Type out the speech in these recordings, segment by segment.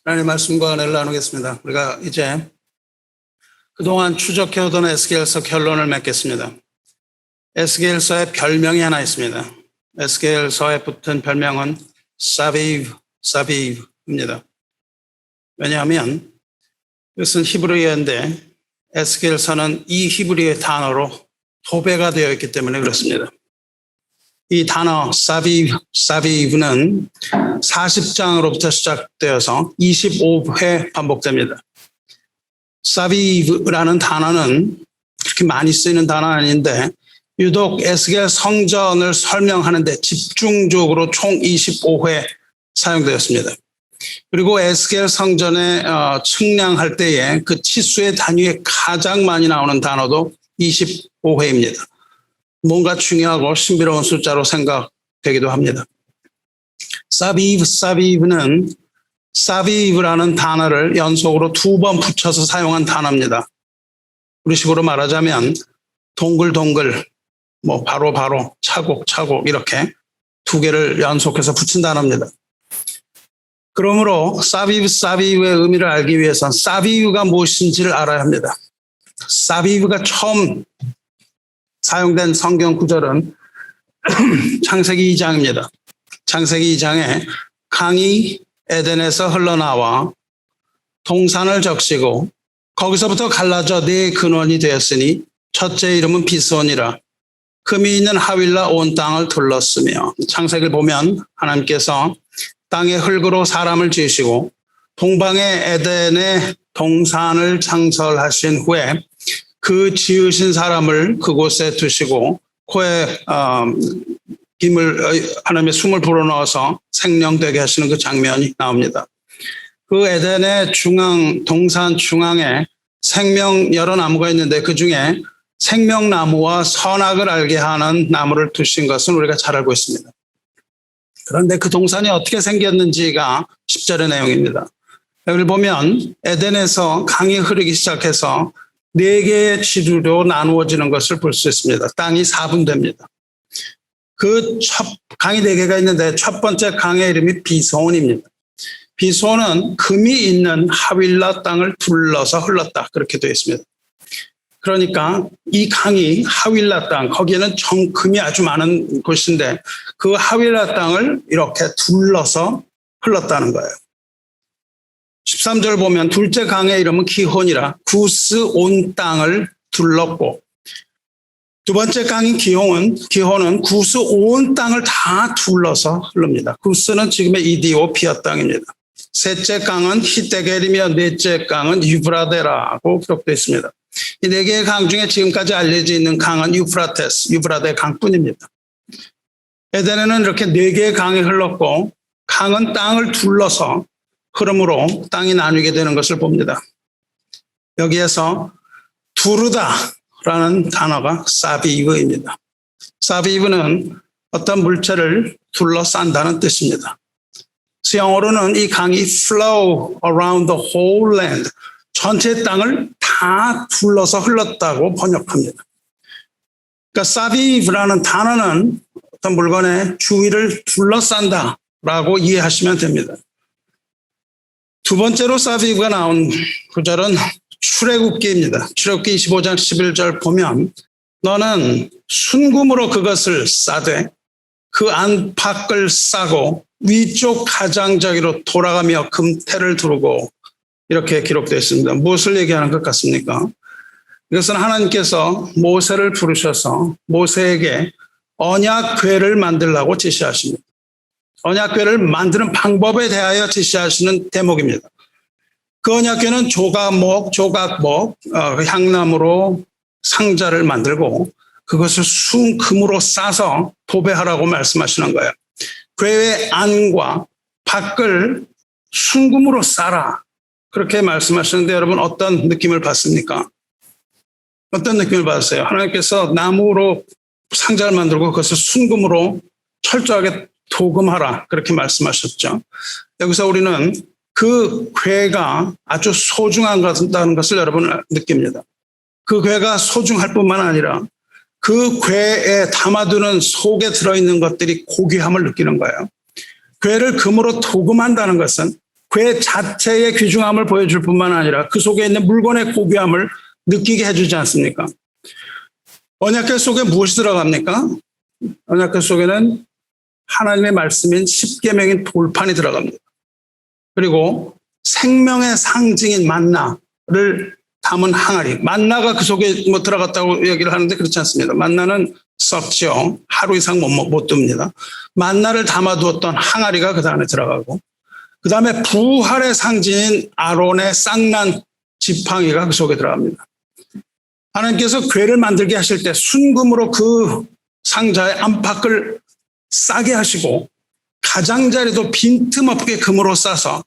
하나님의 말씀과 은혜를 나누겠습니다. 우리가 이제 그동안 추적해오던 에스겔서 결론을 맺겠습니다. 에스겔서의 별명이 하나 있습니다. 에스겔서에 붙은 별명은 사비브입니다. 왜냐하면 이것은 히브리어인데 에스겔서는 이 히브리어 단어로 도배가 되어 있기 때문에 그렇습니다. 이 단어 사비브는 40장으로부터 시작되어서 25회 반복됩니다. 사비브라는 단어는 그렇게 많이 쓰이는 단어 아닌데 유독 에스겔 성전을 설명하는 데 집중적으로 총 25회 사용되었습니다. 그리고 에스겔 성전에 측량할 때에 그 치수의 단위에 가장 많이 나오는 단어도 25회입니다. 뭔가 중요하고 신비로운 숫자로 생각되기도 합니다. 사비브는 사비브라는 단어를 연속으로 2번 붙여서 사용한 단어입니다. 우리식으로 말하자면 동글동글, 바로, 차곡차곡 이렇게 2개를 연속해서 붙인 단어입니다. 그러므로 사비브의 의미를 알기 위해선 사비브가 무엇인지를 알아야 합니다. 사비브가 처음 사용된 성경 구절은 창세기 2장입니다. 창세기 2장에 강이 에덴에서 흘러나와 동산을 적시고 거기서부터 갈라져 네 근원이 되었으니 첫째 이름은 비손이라. 금이 있는 하윌라 온 땅을 둘렀으며, 창세기를 보면 하나님께서 땅의 흙으로 사람을 지으시고 동방의 에덴의 동산을 창설하신 후에 그 지으신 사람을 그곳에 두시고 코에 하나님의 숨을 불어넣어서 생명되게 하시는 그 장면이 나옵니다. 그 에덴의 동산 중앙에 생명 여러 나무가 있는데 그 중에 생명나무와 선악을 알게 하는 나무를 두신 것은 우리가 잘 알고 있습니다. 그런데 그 동산이 어떻게 생겼는지가 10절의 내용입니다. 여기를 보면 에덴에서 강이 흐르기 시작해서 4개의 지류로 나누어지는 것을 볼 수 있습니다. 땅이 4분됩니다. 강이 4개가 있는데 첫 번째 강의 이름이 비손입니다. 비손은 금이 있는 하윌라 땅을 둘러서 흘렀다. 그렇게 되어 있습니다. 그러니까 이 강이 하윌라 땅, 거기에는 금이 아주 많은 곳인데 그 하윌라 땅을 이렇게 둘러서 흘렀다는 거예요. 13절 보면 둘째 강의 이름은 기혼이라 구스 온 땅을 둘렀고, 두 번째 강인 기혼은 구스 온 땅을 다 둘러서 흐릅니다. 구스는 지금의 이디오피아 땅입니다. 셋째 강은 히데겔이며 넷째 강은 유브라데라고 기록되어 있습니다. 이 4개의 강 중에 지금까지 알려져 있는 강은 유브라데 강뿐입니다. 에덴에는 이렇게 4개의 강이 흘렀고 강은 땅을 둘러서 흐름으로 땅이 나뉘게 되는 것을 봅니다. 여기에서 두르다라는 단어가 사비브입니다. 사비브는 어떤 물체를 둘러싼다는 뜻입니다. 영어로는 이 강이 flow around the whole land, 전체 땅을 다 둘러서 흘렀다고 번역합니다. 그러니까 사비브라는 단어는 어떤 물건의 주위를 둘러싼다라고 이해하시면 됩니다. 두 번째로 사비브가 나온 구절은 출애굽기입니다. 출애굽기 25장 11절 보면 너는 순금으로 그것을 싸되 그 안팎을 싸고 위쪽 가장자기로 돌아가며 금태를 두르고, 이렇게 기록되어 있습니다. 무엇을 얘기하는 것 같습니까? 이것은 하나님께서 모세를 부르셔서 모세에게 언약궤를 만들라고 지시하십니다. 언약궤를 만드는 방법에 대하여 지시하시는 대목입니다. 그 언약궤는 조각목, 향나무로 상자를 만들고 그것을 순금으로 싸서 도배하라고 말씀하시는 거예요. 궤의 안과 밖을 순금으로 싸라, 그렇게 말씀하시는데 여러분 어떤 느낌을 받습니까? 어떤 느낌을 받으세요? 하나님께서 나무로 상자를 만들고 그것을 순금으로 철저하게 도금하라, 그렇게 말씀하셨죠. 여기서 우리는 그 궤가 아주 소중하다는 것을 여러분 느낍니다. 그 궤가 소중할 뿐만 아니라 그 궤에 담아두는 속에 들어있는 것들이 고귀함을 느끼는 거예요. 궤를 금으로 도금한다는 것은 괴 자체의 귀중함을 보여줄 뿐만 아니라 그 속에 있는 물건의 고귀함을 느끼게 해주지 않습니까? 언약궤 속에 무엇이 들어갑니까? 언약궤 속에는 하나님의 말씀인 십계명인 돌판이 들어갑니다. 그리고 생명의 상징인 만나를 담은 항아리. 만나가 그 속에 들어갔다고 얘기를 하는데 그렇지 않습니다. 만나는 썩죠. 하루 이상 못 둡니다. 만나를 담아두었던 항아리가 그 안에 들어가고, 그 다음에 부활의 상징인 아론의 쌍난 지팡이가 그 속에 들어갑니다. 하나님께서 궤를 만들게 하실 때 순금으로 그 상자의 안팎을 싸게 하시고 가장자리도 빈틈없게 금으로 싸서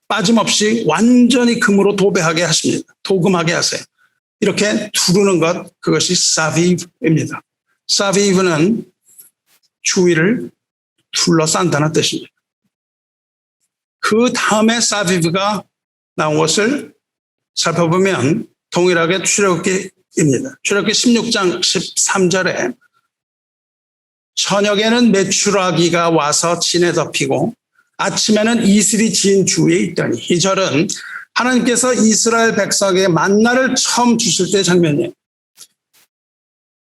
빠짐없이 완전히 금으로 도배하게 하십니다. 도금하게 하세요. 이렇게 두르는 것, 그것이 사비브입니다. 사비브는 주위를 둘러싼다는 뜻입니다. 그 다음에 사비브가 나온 것을 살펴보면 동일하게 출애굽기입니다. 출애굽기 16장 13절에 저녁에는 메추라기가 와서 진에 덮이고 아침에는 이슬이 진 주위에 있더니, 이 절은 하나님께서 이스라엘 백성에게 만나를 처음 주실 때 장면이에요.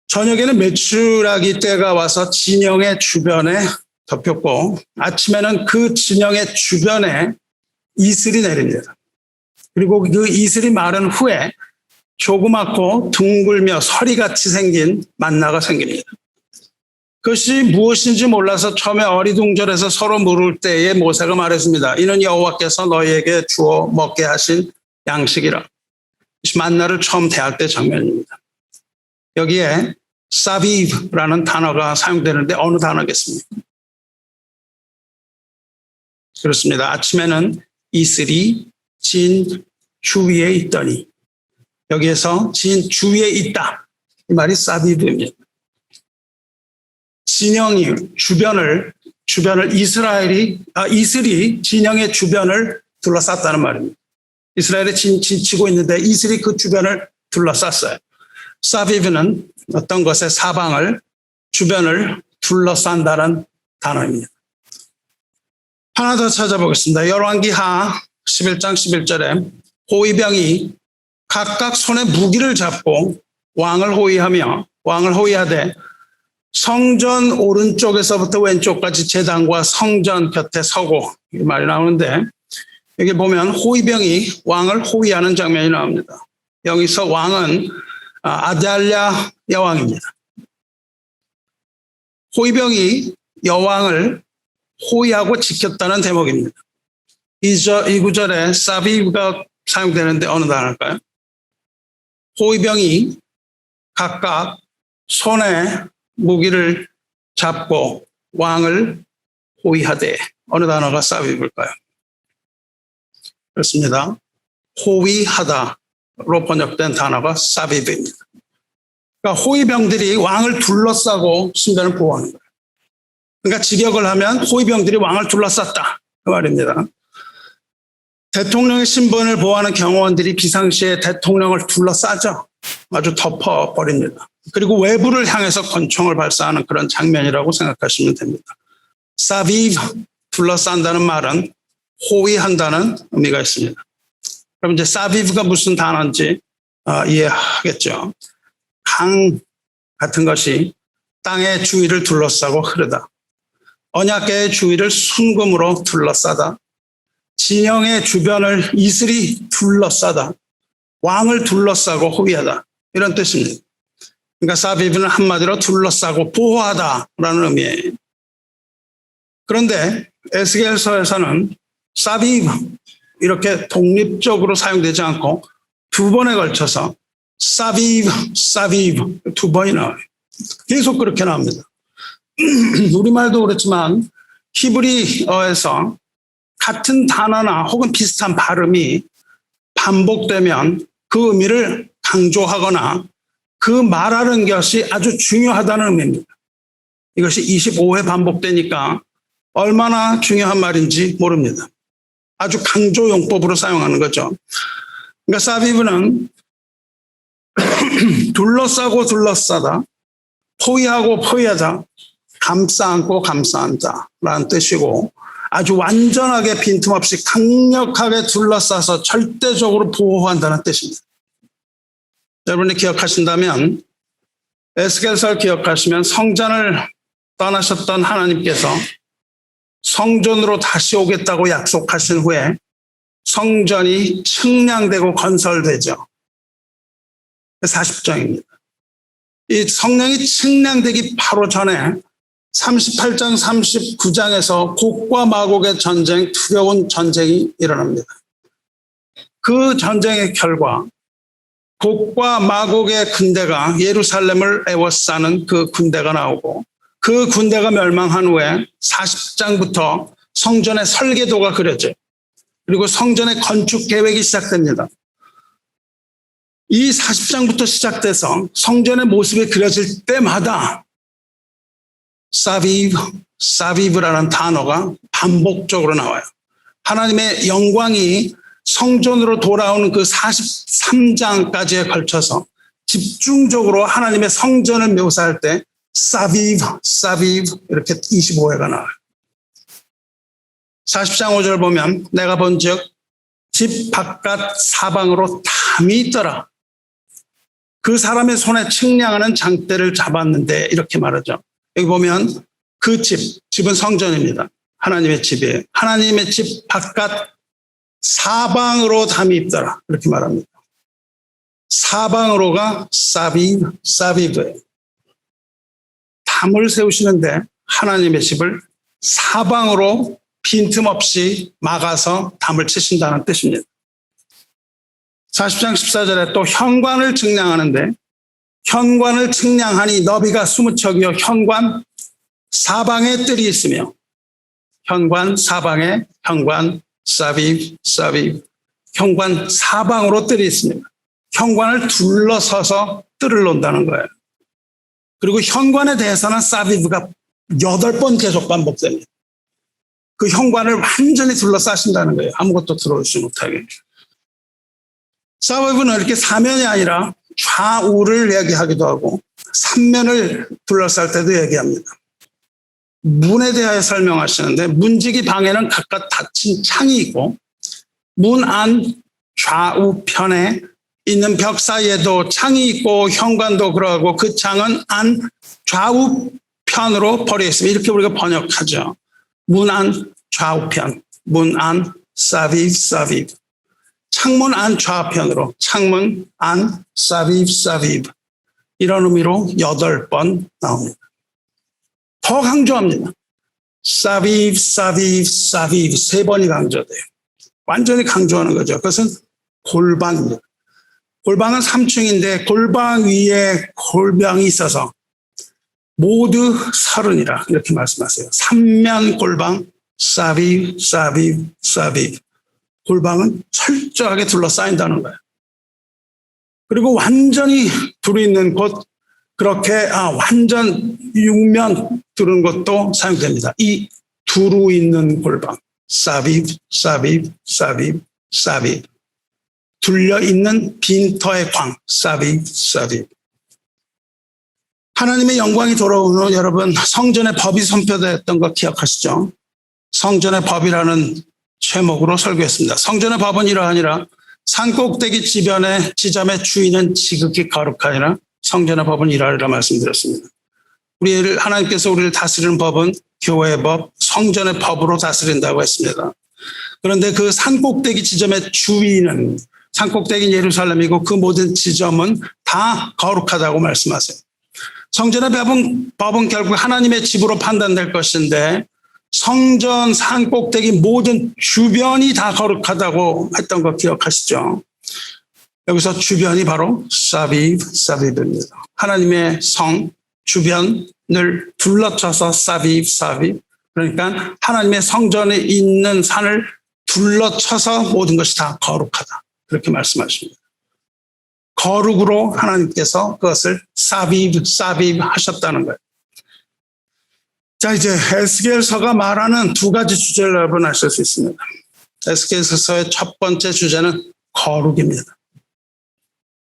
저녁에는 메추라기 때가 와서 진영의 주변에 덮였고 아침에는 그 진영의 주변에 이슬이 내립니다. 그리고 그 이슬이 마른 후에 조그맣고 둥글며 서리같이 생긴 만나가 생깁니다. 그것이 무엇인지 몰라서 처음에 어리둥절해서 서로 물을 때에 모세가 말했습니다. 이는 여호와께서 너희에게 주어 먹게 하신 양식이라. 만나를 처음 대할 때 장면입니다. 여기에 사비브라는 단어가 사용되는데 어느 단어겠습니까? 그렇습니다. 아침에는 이슬이 진 주위에 있더니, 여기에서 진 주위에 있다, 이 말이 사비브입니다. 진영이 주변을 이슬이 진영의 주변을 둘러쌌다는 말입니다. 이스라엘이 지치고 있는데 이슬이 그 주변을 둘러쌌어요. 사비브는 어떤 것의 사방을, 주변을 둘러싼다는 단어입니다. 하나 더 찾아보겠습니다. 열왕기하 11장 11절에 호위병이 각각 손에 무기를 잡고 왕을 호위하되 성전 오른쪽에서부터 왼쪽까지 제단과 성전 곁에 서고, 이 말이 나오는데 여기 보면 호위병이 왕을 호위하는 장면이 나옵니다. 여기서 왕은 아달랴 여왕입니다. 호위병이 여왕을 호위하고 지켰다는 대목입니다. 이 구절에 사비브가 사용되는데 어느 단어일까요? 호위병이 각각 손에 무기를 잡고 왕을 호위하되, 어느 단어가 사비브일까요? 그렇습니다. 호위하다로 번역된 단어가 사비브입니다. 그러니까 호위병들이 왕을 둘러싸고 승전을 보호하는 거예요. 그러니까 직역을 하면 호위병들이 왕을 둘러쌌다, 그 말입니다. 대통령의 신분을 보호하는 경호원들이 비상시에 대통령을 둘러싸죠. 아주 덮어버립니다. 그리고 외부를 향해서 권총을 발사하는 그런 장면이라고 생각하시면 됩니다. 사비브, 둘러싼다는 말은 호위한다는 의미가 있습니다. 그럼 이제 사비브가 무슨 단어인지 이해하겠죠. 강 같은 것이 땅의 주위를 둘러싸고 흐르다. 언약궤의 주위를 순금으로 둘러싸다. 진영의 주변을 이슬이 둘러싸다. 왕을 둘러싸고 호위하다. 이런 뜻입니다. 그러니까 사비브는 한마디로 둘러싸고 보호하다라는 의미예요. 그런데 에스겔서에서는 사비브 이렇게 독립적으로 사용되지 않고 두 번에 걸쳐서 사비브 두 번이 나와요. 계속 그렇게 나옵니다. 우리말도 그렇지만 히브리어에서 같은 단어나 혹은 비슷한 발음이 반복되면 그 의미를 강조하거나 그 말하는 것이 아주 중요하다는 의미입니다. 이것이 25회 반복되니까 얼마나 중요한 말인지 모릅니다. 아주 강조 용법으로 사용하는 거죠. 그러니까 사비브는 둘러싸고 둘러싸다, 포위하고 포위하다, 감싸 안고 감싸 안다라는 뜻이고, 아주 완전하게 빈틈없이 강력하게 둘러싸서 절대적으로 보호한다는 뜻입니다. 여러분이 기억하신다면 에스겔서를 기억하시면 성전을 떠나셨던 하나님께서 성전으로 다시 오겠다고 약속하신 후에 성전이 측량되고 건설되죠. 40장입니다. 이 성령이 측량되기 바로 전에 38장 39장에서 곡과 마곡의 전쟁, 두려운 전쟁이 일어납니다. 그 전쟁의 결과 곡과 마곡의 군대가 예루살렘을 에워싸는 그 군대가 나오고 그 군대가 멸망한 후에 40장부터 성전의 설계도가 그려져요. 그리고 성전의 건축 계획이 시작됩니다. 이 40장부터 시작돼서 성전의 모습이 그려질 때마다 사비브라는 단어가 반복적으로 나와요. 하나님의 영광이 성전으로 돌아오는 그 43장까지에 걸쳐서 집중적으로 하나님의 성전을 묘사할 때 사비브 이렇게 25회가 나와요. 40장 5절 보면 내가 본즉 집 바깥 사방으로 담이 있더라. 그 사람의 손에 측량하는 장대를 잡았는데 이렇게 말하죠. 여기 보면 그 집은 성전입니다. 하나님의 집이에요. 하나님의 집 바깥 사방으로 담이 있더라. 이렇게 말합니다. 사방으로가 사비브예요. 담을 세우시는데 하나님의 집을 사방으로 빈틈없이 막아서 담을 치신다는 뜻입니다. 40장 14절에 또 현관을 측량하는데 현관을 측량하니 너비가 20척이요 현관 사방에 뜰이 있으며 현관 사방에 현관 사비브 현관 사방으로 뜰이 있습니다. 현관을 둘러서서 뜰을 놓는다는 거예요. 그리고 현관에 대해서는 사비브가 8번 계속 반복됩니다. 그 현관을 완전히 둘러싸신다는 거예요. 아무것도 들어오지 못하게. 사비브는 이렇게 사면이 아니라 좌우를 얘기하기도 하고 3면을 둘러쌀 때도 얘기합니다. 문에 대하여 설명하시는데 문지기 방에는 각각 닫힌 창이 있고 문 안 좌우편에 있는 벽 사이에도 창이 있고 현관도 그러고 그 창은 안 좌우편으로 벌여 있습니다. 이렇게 우리가 번역하죠. 문 안 좌우편, 문 안 사비브. 창문 안 좌편으로, 창문 안 사비브. 이런 의미로 8번 나옵니다. 더 강조합니다. 사비브 3번이 강조돼요. 완전히 강조하는 거죠. 그것은 골방입니다. 골방은 3층인데 골방 위에 골방이 있어서 모두 30이라 이렇게 말씀하세요. 3면 골방 사비브. 골방은 철저하게 둘러싸인다는 거예요. 그리고 완전히 둘이 있는 곳 그렇게 완전 6면 두른 것도 사용됩니다. 이 두루 있는 골방 사비브 둘려 있는 빈터의 광 사비브. 하나님의 영광이 돌아온 후 여러분 성전의 법이 선포됐던 거 기억하시죠? 성전의 법이라는 제목으로 설교했습니다. 성전의 법은 이러하니라 산꼭대기 지점의 주인은 지극히 거룩하니라 성전의 법은 이러하리라 말씀드렸습니다. 하나님께서 우리를 다스리는 법은 교회의 법, 성전의 법으로 다스린다고 했습니다. 그런데 그 산꼭대기 지점의 주인은 산꼭대기는 예루살렘이고 그 모든 지점은 다 거룩하다고 말씀하세요. 성전의 법은 결국 하나님의 집으로 판단될 것인데 성전 산꼭대기 모든 주변이 다 거룩하다고 했던 거 기억하시죠? 여기서 주변이 바로 사비브입니다. 하나님의 성 주변을 둘러쳐서 사비브. 그러니까 하나님의 성전에 있는 산을 둘러쳐서 모든 것이 다 거룩하다. 그렇게 말씀하십니다. 거룩으로 하나님께서 그것을 사비브 하셨다는 거예요. 자, 이제 에스겔서가 말하는 두 가지 주제를 여러분 아실 수 있습니다. 에스겔서의 첫 번째 주제는 거룩입니다.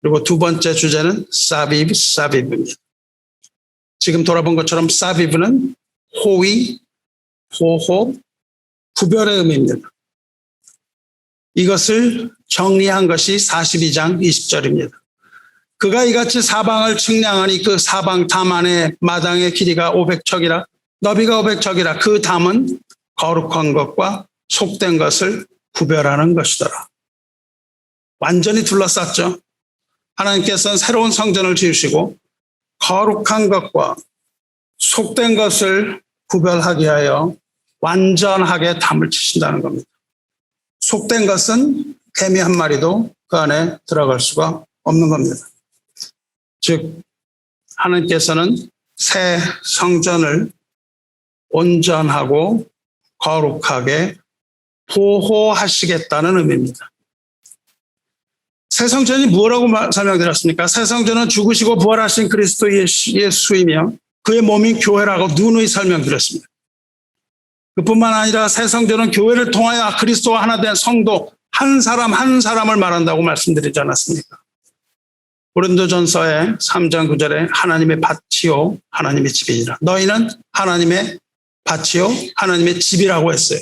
그리고 두 번째 주제는 사비브입니다. 지금 돌아본 것처럼 사비브는 호의, 보호, 구별의 의미입니다. 이것을 정리한 것이 42장 20절입니다. 그가 이같이 사방을 측량하니 그 사방 담 안에 마당의 길이가 500척이라 너비가 500척이라 그 담은 거룩한 것과 속된 것을 구별하는 것이더라. 완전히 둘러쌌죠. 하나님께서는 새로운 성전을 지으시고 거룩한 것과 속된 것을 구별하게 하여 완전하게 담을 치신다는 겁니다. 속된 것은 개미 한 마리도 그 안에 들어갈 수가 없는 겁니다. 즉 하나님께서는 새 성전을 온전하고 거룩하게 보호하시겠다는 의미입니다. 새 성전이 뭐라고 설명드렸습니까? 새 성전은 죽으시고 부활하신 그리스도 예수이며 그의 몸인 교회라고 누누이 설명드렸습니다. 그뿐만 아니라 새 성전은 교회를 통하여 그리스도와 하나 된 성도 한 사람 한 사람을 말한다고 말씀드리지 않았습니까? 고린도전서의 3장 9절에 하나님의 밭이요 하나님의 집이니라. 너희는 하나님의 밭이요 하나님의 집이라고 했어요.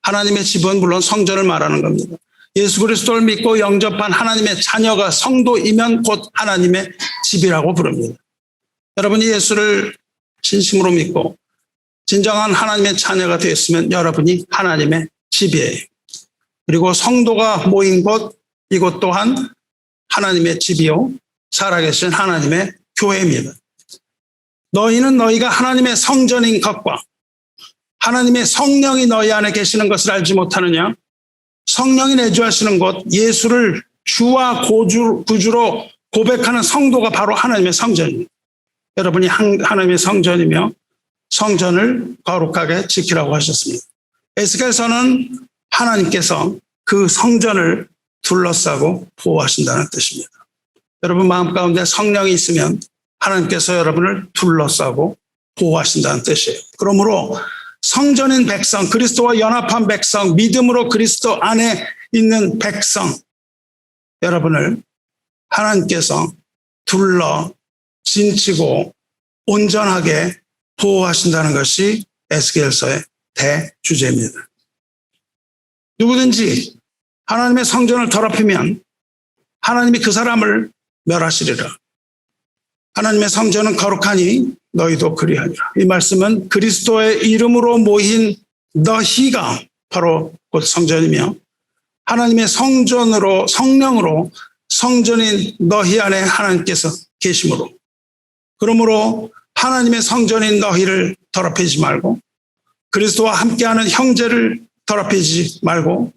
하나님의 집은 물론 성전을 말하는 겁니다. 예수 그리스도를 믿고 영접한 하나님의 자녀가 성도이면 곧 하나님의 집이라고 부릅니다. 여러분이 예수를 진심으로 믿고 진정한 하나님의 자녀가 되었으면 여러분이 하나님의 집이에요. 그리고 성도가 모인 곳, 이곳 또한 하나님의 집이요 살아계신 하나님의 교회입니다. 너희는 너희가 하나님의 성전인 것과 하나님의 성령이 너희 안에 계시는 것을 알지 못하느냐? 성령이 내주하시는 곳, 예수를 주와 구주로 고백하는 성도가 바로 하나님의 성전입니다. 여러분이 하나님의 성전이며 성전을 거룩하게 지키라고 하셨습니다. 에스겔서는 하나님께서 그 성전을 둘러싸고 보호하신다는 뜻입니다. 여러분 마음 가운데 성령이 있으면 하나님께서 여러분을 둘러싸고 보호하신다는 뜻이에요. 그러므로 성전인 백성, 그리스도와 연합한 백성, 믿음으로 그리스도 안에 있는 백성, 여러분을 하나님께서 둘러 진치고 온전하게 보호하신다는 것이 에스겔서의 대주제입니다. 누구든지 하나님의 성전을 더럽히면 하나님이 그 사람을 멸하시리라. 하나님의 성전은 거룩하니 너희도 그리하리라. 이 말씀은 그리스도의 이름으로 모인 너희가 바로 곧 성전이며 하나님의 성전으로 성령으로 성전인 너희 안에 하나님께서 계심으로 그러므로 하나님의 성전인 너희를 더럽히지 말고 그리스도와 함께하는 형제를 더럽히지 말고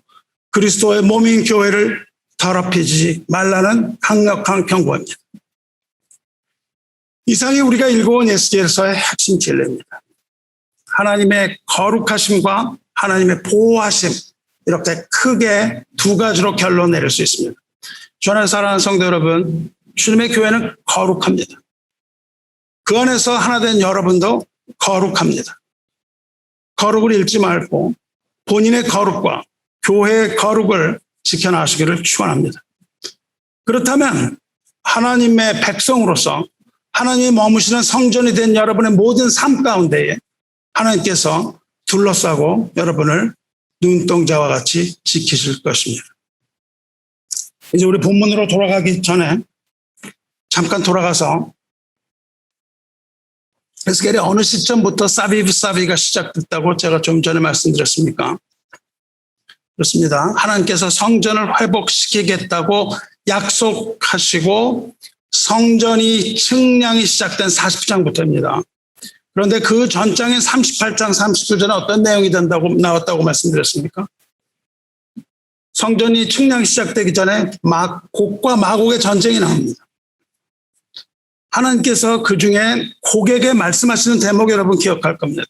그리스도의 몸인 교회를 더럽히지 말라는 강력한 경고입니다. 이상이 우리가 읽어온 에스겔서의 핵심 진리입니다. 하나님의 거룩하심과 하나님의 보호하심 이렇게 크게 두 가지로 결론 내릴 수 있습니다. 주 안에서 사랑하는 성도 여러분, 주님의 교회는 거룩합니다. 그 안에서 하나 된 여러분도 거룩합니다. 거룩을 잃지 말고 본인의 거룩과 교회의 거룩을 지켜나가시기를 축원합니다. 그렇다면 하나님의 백성으로서 하나님이 머무시는 성전이 된 여러분의 모든 삶 가운데에 하나님께서 둘러싸고 여러분을 눈동자와 같이 지키실 것입니다. 이제 우리 본문으로 돌아가기 전에 잠깐 돌아가서 에스겔이 어느 시점부터 사비가 시작됐다고 제가 좀 전에 말씀드렸습니까? 그렇습니다. 하나님께서 성전을 회복시키겠다고 약속하시고 성전이 측량이 시작된 40장부터입니다. 그런데 그 전장인 38장 39절에 어떤 내용이 나왔다고 말씀드렸습니까? 성전이 측량이 시작되기 전에 곡과 마곡의 전쟁이 나옵니다. 하나님께서 그 중에 곡에게 말씀하시는 대목 여러분 기억할 겁니다.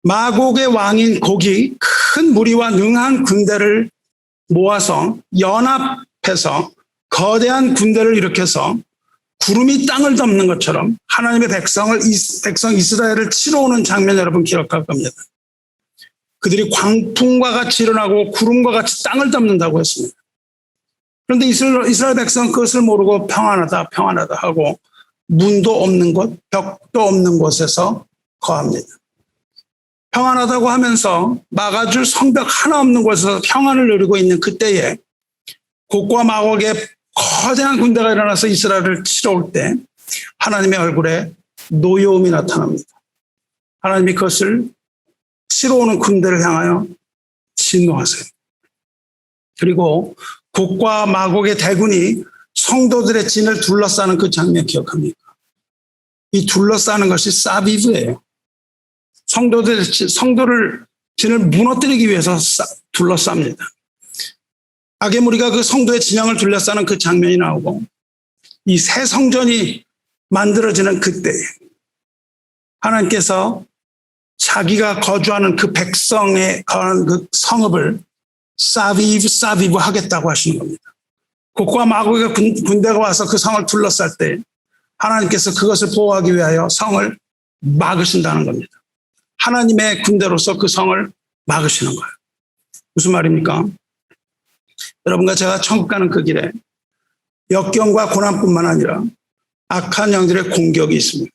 마곡의 왕인 곡이 큰 무리와 능한 군대를 모아서 연합해서 거대한 군대를 일으켜서 구름이 땅을 덮는 것처럼 하나님의 백성 이스라엘을 치러 오는 장면 여러분 기억할 겁니다. 그들이 광풍과 같이 일어나고 구름과 같이 땅을 덮는다고 했습니다. 그런데 이스라엘 백성은 그것을 모르고 평안하다 하고 문도 없는 곳, 벽도 없는 곳에서 거합니다. 평안하다고 하면서 막아줄 성벽 하나 없는 곳에서 평안을 누리고 있는 그때에 곡과 마곡의 거대한 군대가 일어나서 이스라엘을 치러 올 때 하나님의 얼굴에 노여움이 나타납니다. 하나님이 그것을 치러 오는 군대를 향하여 진노하세요. 그리고 곡과 마곡의 대군이 성도들의 진을 둘러싸는 그 장면 기억합니까? 이 둘러싸는 것이 사비브예요. 성도를 진을 무너뜨리기 위해서 둘러쌉니다. 악의 무리가 그 성도의 진영을 둘러싸는 그 장면이 나오고 이 새 성전이 만들어지는 그때 하나님께서 자기가 거주하는 그 백성의 그 성읍을 사비브 하겠다고 하시는 겁니다. 곡과 마곡의 군대가 와서 그 성을 둘러쌀 때 하나님께서 그것을 보호하기 위하여 성을 막으신다는 겁니다. 하나님의 군대로서 그 성을 막으시는 거예요. 무슨 말입니까? 여러분과 제가 천국 가는 그 길에 역경과 고난뿐만 아니라 악한 영들의 공격이 있습니다.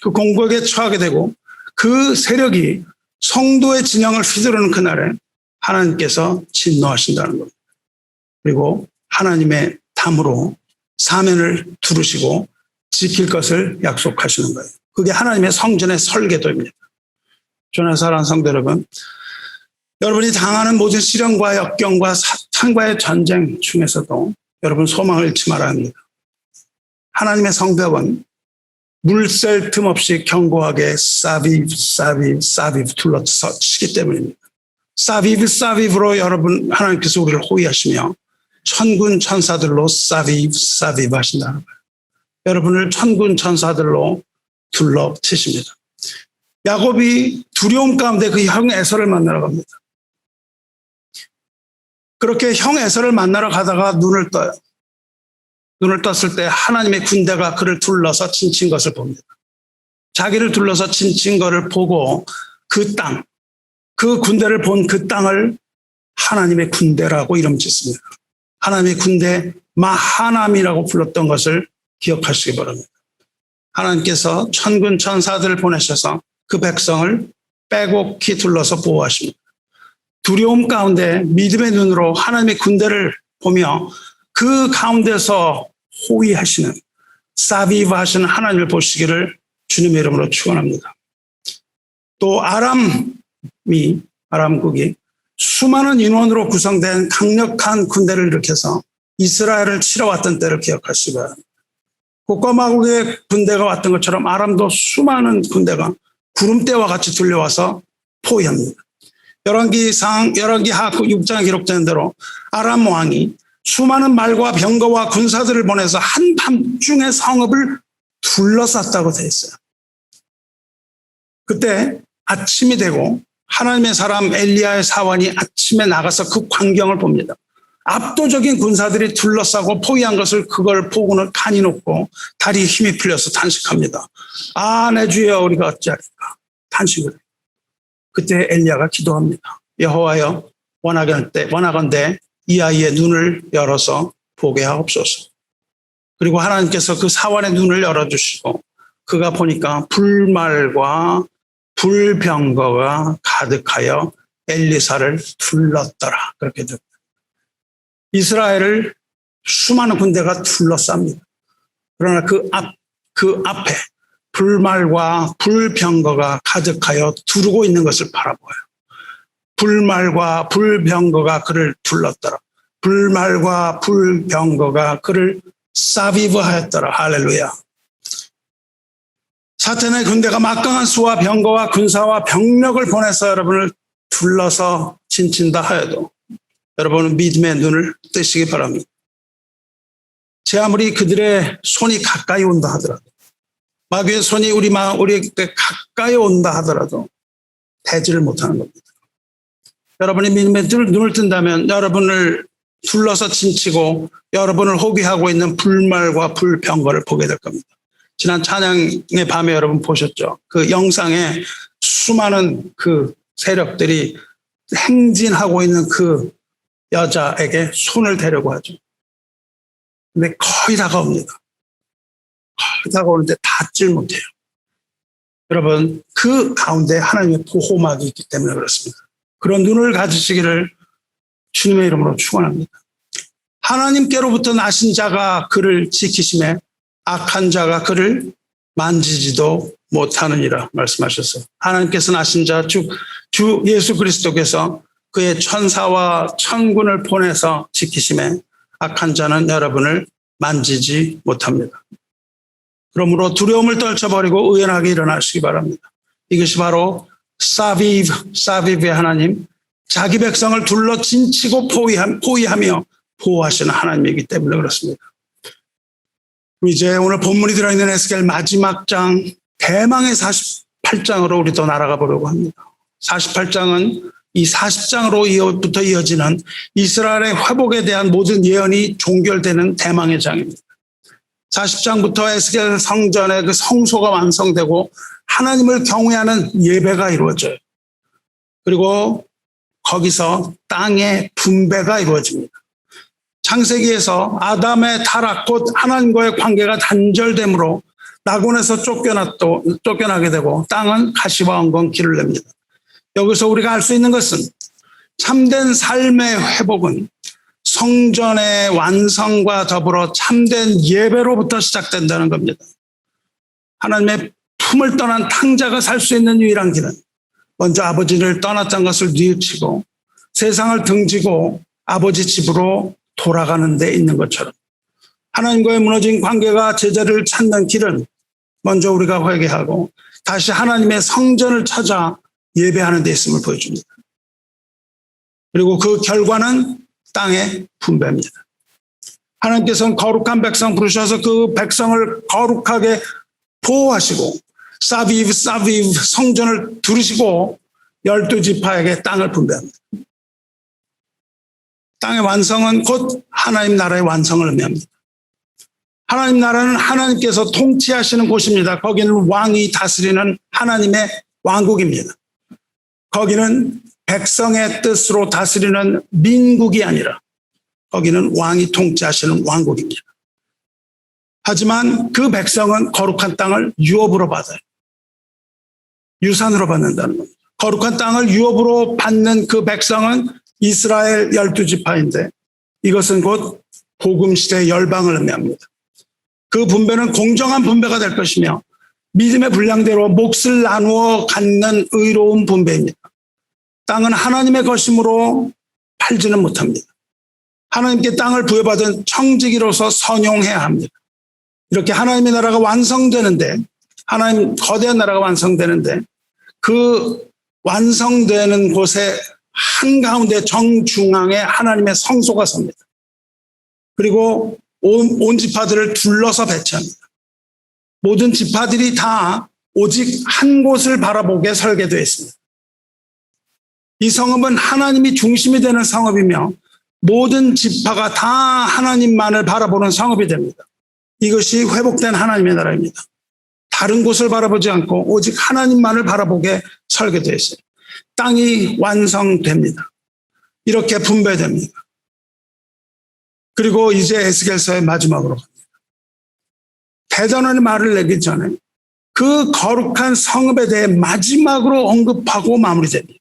그 공격에 처하게 되고 그 세력이 성도의 진영을 휘두르는 그날에 하나님께서 진노하신다는 겁니다. 그리고 하나님의 담으로 사면을 두르시고 지킬 것을 약속하시는 거예요. 그게 하나님의 성전의 설계도입니다. 주님의 사랑하는 성도 여러분, 여러분이 당하는 모든 시련과 역경과 사탄과의 전쟁 중에서도 여러분 소망을 잃지 말아야 합니다. 하나님의 성벽은 물샐 틈 없이 견고하게 사비브 둘러치기 때문입니다. 사비브로 여러분 하나님께서 우리를 호위하시며 천군 천사들로 사비브 하신다는 거예요. 여러분을 천군 천사들로 둘러치십니다. 야곱이 두려움 가운데 그 형 에서를 만나러 갑니다. 그렇게 형 에서를 만나러 가다가 눈을 떠요. 눈을 떴을 때 하나님의 군대가 그를 둘러서 진친 것을 봅니다. 자기를 둘러서 진친 것을 보고 그 땅, 그 군대를 본 그 땅을 하나님의 군대라고 이름 짓습니다. 하나님의 군대 마하남이라고 불렀던 것을 기억하시기 바랍니다. 하나님께서 천군 천사들을 보내셔서 그 백성을 빼곡히 둘러서 보호하십니다. 두려움 가운데 믿음의 눈으로 하나님의 군대를 보며 그 가운데서 호위하시는 사비브 하시는 하나님을 보시기를 주님의 이름으로 축원합니다. 또 아람국이 수많은 인원으로 구성된 강력한 군대를 일으켜서 이스라엘을 치러 왔던 때를 기억하시기 바랍니다. 곡과 마곡의 군대가 왔던 것처럼 아람도 수많은 군대가 구름대와 같이 들려와서 포위합니다. 열왕기하 6장에 기록된 대로 아람 왕이 수많은 말과 병거와 군사들을 보내서 한밤중에 성읍을 둘러쌌다고 되어 있어요. 그때 아침이 되고 하나님의 사람 엘리야의 사원이 아침에 나가서 그 광경을 봅니다. 압도적인 군사들이 둘러싸고 포위한 것을 그걸 보고는 간이 높고 다리에 힘이 풀려서 탄식합니다. 아, 내 주여 우리가 어찌하리까 탄식을 해요. 그때 엘리야가 기도합니다. 여호와여 원하건대 이 아이의 눈을 열어서 보게 하옵소서. 그리고 하나님께서 그 사원의 눈을 열어주시고 그가 보니까 불말과 불병거가 가득하여 엘리사를 둘렀더라. 그렇게 됩니다. 이스라엘을 수많은 군대가 둘러쌉니다. 그러나 그 앞에 불말과 불병거가 가득하여 두르고 있는 것을 바라보아요. 불말과 불병거가 그를 둘렀더라. 불말과 불병거가 그를 사비브하였더라. 할렐루야. 사탄의 군대가 막강한 수와 병거와 군사와 병력을 보내서 여러분을 둘러서 진친다 하여도 여러분은 믿음의 눈을 뜨시기 바랍니다. 제 아무리 그들의 손이 가까이 온다 하더라도 마귀의 손이 우리에게 가까이 온다 하더라도 대지를 못하는 겁니다. 여러분이 믿음의 눈을 뜬다면 여러분을 둘러서 진치고 여러분을 호위하고 있는 불말과 불병거를 보게 될 겁니다. 지난 찬양의 밤에 여러분 보셨죠? 그 영상에 수많은 그 세력들이 행진하고 있는 그 여자에게 손을 대려고 하죠. 근데 거의 다가옵니다. 거의 다가오는데 닿질 못해요. 여러분, 그 가운데 하나님의 보호막이 있기 때문에 그렇습니다. 그런 눈을 가지시기를 주님의 이름으로 축원합니다. 하나님께로부터 나신 자가 그를 지키심에 악한 자가 그를 만지지도 못하느니라 말씀하셨어요. 하나님께서 나신 자 주 예수 그리스도께서 그의 천사와 천군을 보내서 지키심에 악한 자는 여러분을 만지지 못합니다. 그러므로 두려움을 떨쳐버리고 의연하게 일어나시기 바랍니다. 이것이 바로 사비브의 하나님, 자기 백성을 둘러 진치고 포위하며 보호하시는 하나님이기 때문에 그렇습니다. 이제 오늘 본문이 들어있는 에스겔 마지막 장 대망의 48장으로 우리 또 날아가 보려고 합니다. 48장은 이 40장으로부터 이어지는 이스라엘의 회복에 대한 모든 예언이 종결되는 대망의 장입니다. 40장부터 에스겔 성전의 그 성소가 완성되고 하나님을 경외하는 예배가 이루어져요. 그리고 거기서 땅의 분배가 이루어집니다. 창세기에서 아담의 타락 곧 하나님과의 관계가 단절되므로 낙원에서 쫓겨나게 되고 땅은 가시와 엉겅 길을 냅니다. 여기서 우리가 알 수 있는 것은 참된 삶의 회복은 성전의 완성과 더불어 참된 예배로부터 시작된다는 겁니다. 하나님의 품을 떠난 탕자가 살 수 있는 유일한 길은 먼저 아버지를 떠났던 것을 뉘우치고 세상을 등지고 아버지 집으로 돌아가는 데 있는 것처럼 하나님과의 무너진 관계가 제자를 찾는 길은 먼저 우리가 회개하고 다시 하나님의 성전을 찾아 예배하는 데 있음을 보여줍니다. 그리고 그 결과는 땅의 분배입니다. 하나님께서는 거룩한 백성 부르셔서 그 백성을 거룩하게 보호하시고 사비브 성전을 두르시고 12지파에게 땅을 분배합니다. 땅의 완성은 곧 하나님 나라의 완성을 의미합니다. 하나님 나라는 하나님께서 통치하시는 곳입니다. 거기는 왕이 다스리는 하나님의 왕국입니다. 거기는 백성의 뜻으로 다스리는 민국이 아니라 거기는 왕이 통치하시는 왕국입니다. 하지만 그 백성은 거룩한 땅을 유업으로 받아요. 유산으로 받는다는 겁니다. 거룩한 땅을 유업으로 받는 그 백성은 이스라엘 12지파인데 이것은 곧 복음시대의 열방을 의미합니다. 그 분배는 공정한 분배가 될 것이며 믿음의 분량대로 몫을 나누어 갖는 의로운 분배입니다. 땅은 하나님의 것이므로 팔지는 못합니다. 하나님께 땅을 부여받은 청지기로서 선용해야 합니다. 이렇게 하나님의 나라가 완성되는데 하나님 거대한 나라가 완성되는데 그 완성되는 곳에 한가운데 정중앙에 하나님의 성소가 섭니다. 그리고 온 지파들을 둘러서 배치합니다. 모든 지파들이 다 오직 한 곳을 바라보게 설계되어 있습니다. 이 성읍은 하나님이 중심이 되는 성읍이며 모든 지파가 다 하나님만을 바라보는 성읍이 됩니다. 이것이 회복된 하나님의 나라입니다. 다른 곳을 바라보지 않고 오직 하나님만을 바라보게 설계되어 있어요. 땅이 완성됩니다. 이렇게 분배됩니다. 그리고 이제 에스겔서의 마지막으로 갑니다. 대단한 말을 내기 전에 그 거룩한 성읍에 대해 마지막으로 언급하고 마무리됩니다.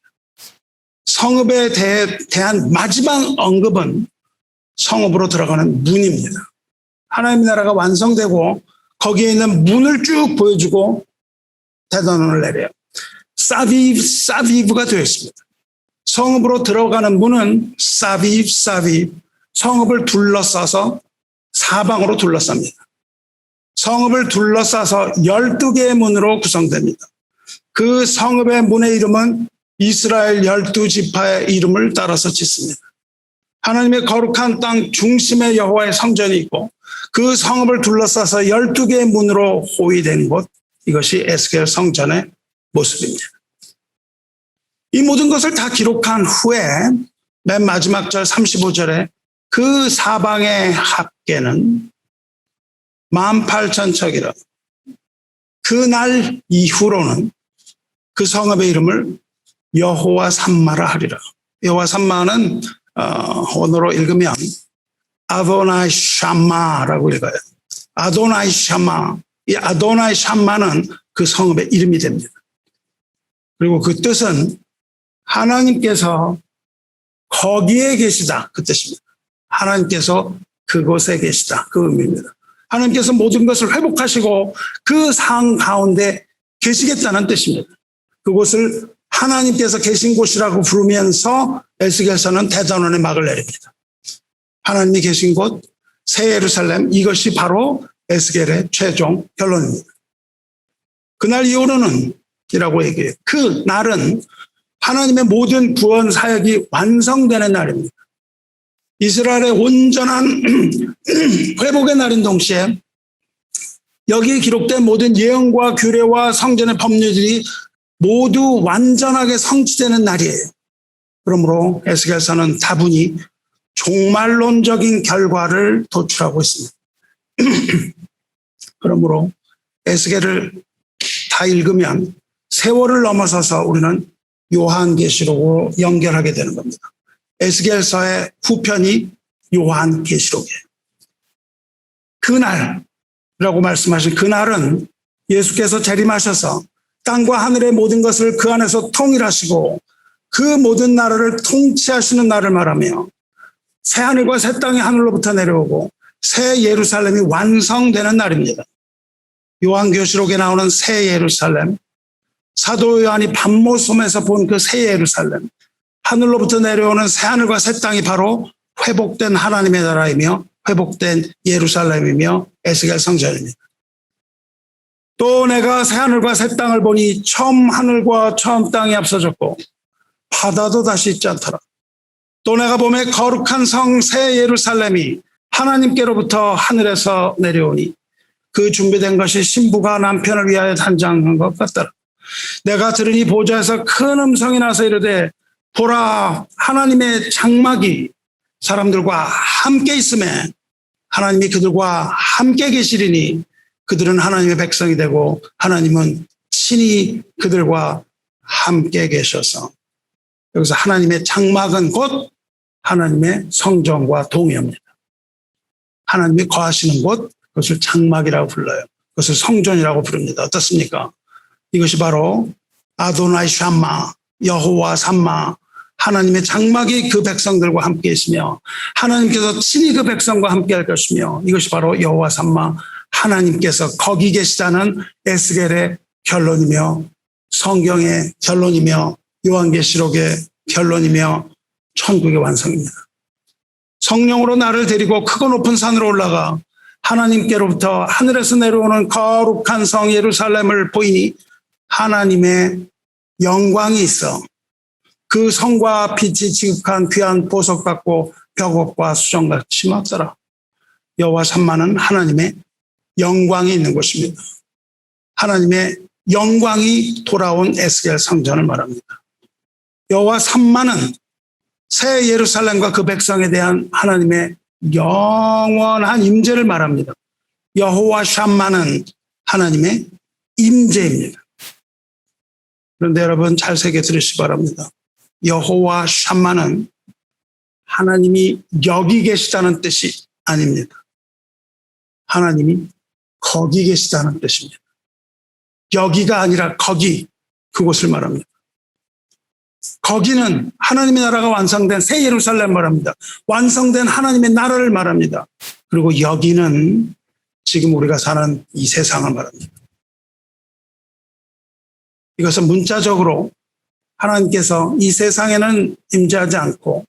성읍에 대한 마지막 언급은 성읍으로 들어가는 문입니다. 하나님의 나라가 완성되고 거기에 있는 문을 쭉 보여주고 대단원을 내려요. 사비브가 되어 있습니다. 성읍으로 들어가는 문은 사비브 성읍을 둘러싸서 사방으로 둘러쌉니다. 성읍을 둘러싸서 12개의 문으로 구성됩니다. 그 성읍의 문의 이름은 이스라엘 12지파의 이름을 따라서 짓습니다. 하나님의 거룩한 땅 중심에 여호와의 성전이 있고 그 성읍을 둘러싸서 12개의 문으로 호위된 곳, 이것이 에스겔 성전의 모습입니다. 이 모든 것을 다 기록한 후에 맨 마지막 절 35절에 그 사방의 합계는 18,000척이라. 그날 이후로는 그 성읍의 이름을 여호와 삼마라 하리라. 여호와 삼마는 언어로 읽으면 아도나이 샤마라고 읽어요. 아도나이 샤마, 이 아도나이 샴마는 그 성읍의 이름이 됩니다. 그리고 그 뜻은 하나님께서 거기에 계시다, 그 뜻입니다. 하나님께서 그곳에 계시다, 그 의미입니다. 하나님께서 모든 것을 회복하시고 그 상황 가운데 계시겠다는 뜻입니다. 그곳을 하나님께서 계신 곳이라고 부르면서 에스겔서는 대단원의 막을 내립니다. 하나님이 계신 곳, 새 예루살렘, 이것이 바로 에스겔의 최종 결론입니다. 그날 이후로는 이라고 얘기해요. 그 날은 하나님의 모든 구원 사역이 완성되는 날입니다. 이스라엘의 온전한 회복의 날인 동시에 여기에 기록된 모든 예언과 규례와 성전의 법률들이 모두 완전하게 성취되는 날이에요. 그러므로 에스겔서는 다분히 종말론적인 결과를 도출하고 있습니다. 그러므로 에스겔을 다 읽으면 세월을 넘어서서 우리는 요한계시록으로 연결하게 되는 겁니다. 에스겔서의 후편이 요한계시록이에요. 그날이라고 말씀하신 그날은 예수께서 재림하셔서 땅과 하늘의 모든 것을 그 안에서 통일하시고 그 모든 나라를 통치하시는 날을 말하며 새 하늘과 새 땅이 하늘로부터 내려오고 새 예루살렘이 완성되는 날입니다. 요한계시록에 나오는 새 예루살렘, 사도 요한이 밤모섬에서 본 그 새 예루살렘, 하늘로부터 내려오는 새 하늘과 새 땅이 바로 회복된 하나님의 나라이며 회복된 예루살렘이며 에스겔 성전입니다. 또 내가 새 하늘과 새 땅을 보니 처음 하늘과 처음 땅이 앞서졌고 바다도 다시 있지 않더라. 또 내가 보매 거룩한 성 새 예루살렘이 하나님께로부터 하늘에서 내려오니 그 준비된 것이 신부가 남편을 위하여 단장한 것 같더라. 내가 들으니 보좌에서 큰 음성이 나서 이르되 보라, 하나님의 장막이 사람들과 함께 있음에 하나님이 그들과 함께 계시리니 그들은 하나님의 백성이 되고 하나님은 친히 그들과 함께 계셔서. 여기서 하나님의 장막은 곧 하나님의 성전과 동의합니다. 하나님이 거하시는 곳, 그것을 장막이라고 불러요. 그것을 성전이라고 부릅니다. 어떻습니까? 이것이 바로 아도나이 샴마, 여호와 삼마, 하나님의 장막이 그 백성들과 함께 있으며 하나님께서 친히 그 백성과 함께 할 것이며 이것이 바로 여호와 삼마, 하나님께서 거기 계시다는 에스겔의 결론이며 성경의 결론이며 요한계시록의 결론이며 천국의 완성입니다. 성령으로 나를 데리고 크고 높은 산으로 올라가 하나님께로부터 하늘에서 내려오는 거룩한 성 예루살렘을 보이니 하나님의 영광이 있어 그 성과 빛이 지극한 귀한 보석 같고 벽옥과 수정같이 맞더라. 여호와 삼마는 하나님의 영광이 있는 곳입니다. 하나님의 영광이 돌아온 에스겔 성전을 말합니다. 여호와 삼마는 새 예루살렘과 그 백성에 대한 하나님의 영원한 임재를 말합니다. 여호와 샴마는 하나님의 임재입니다. 그런데 여러분 잘 새겨 들으시기 바랍니다. 여호와 샴마는 하나님이 여기 계시다는 뜻이 아닙니다. 하나님이 거기 계시다는 뜻입니다. 여기가 아니라 거기, 그곳을 말합니다. 거기는 하나님의 나라가 완성된 새 예루살렘 말합니다. 완성된 하나님의 나라를 말합니다. 그리고 여기는 지금 우리가 사는 이 세상을 말합니다. 이것은 문자적으로 하나님께서 이 세상에는 임재하지 않고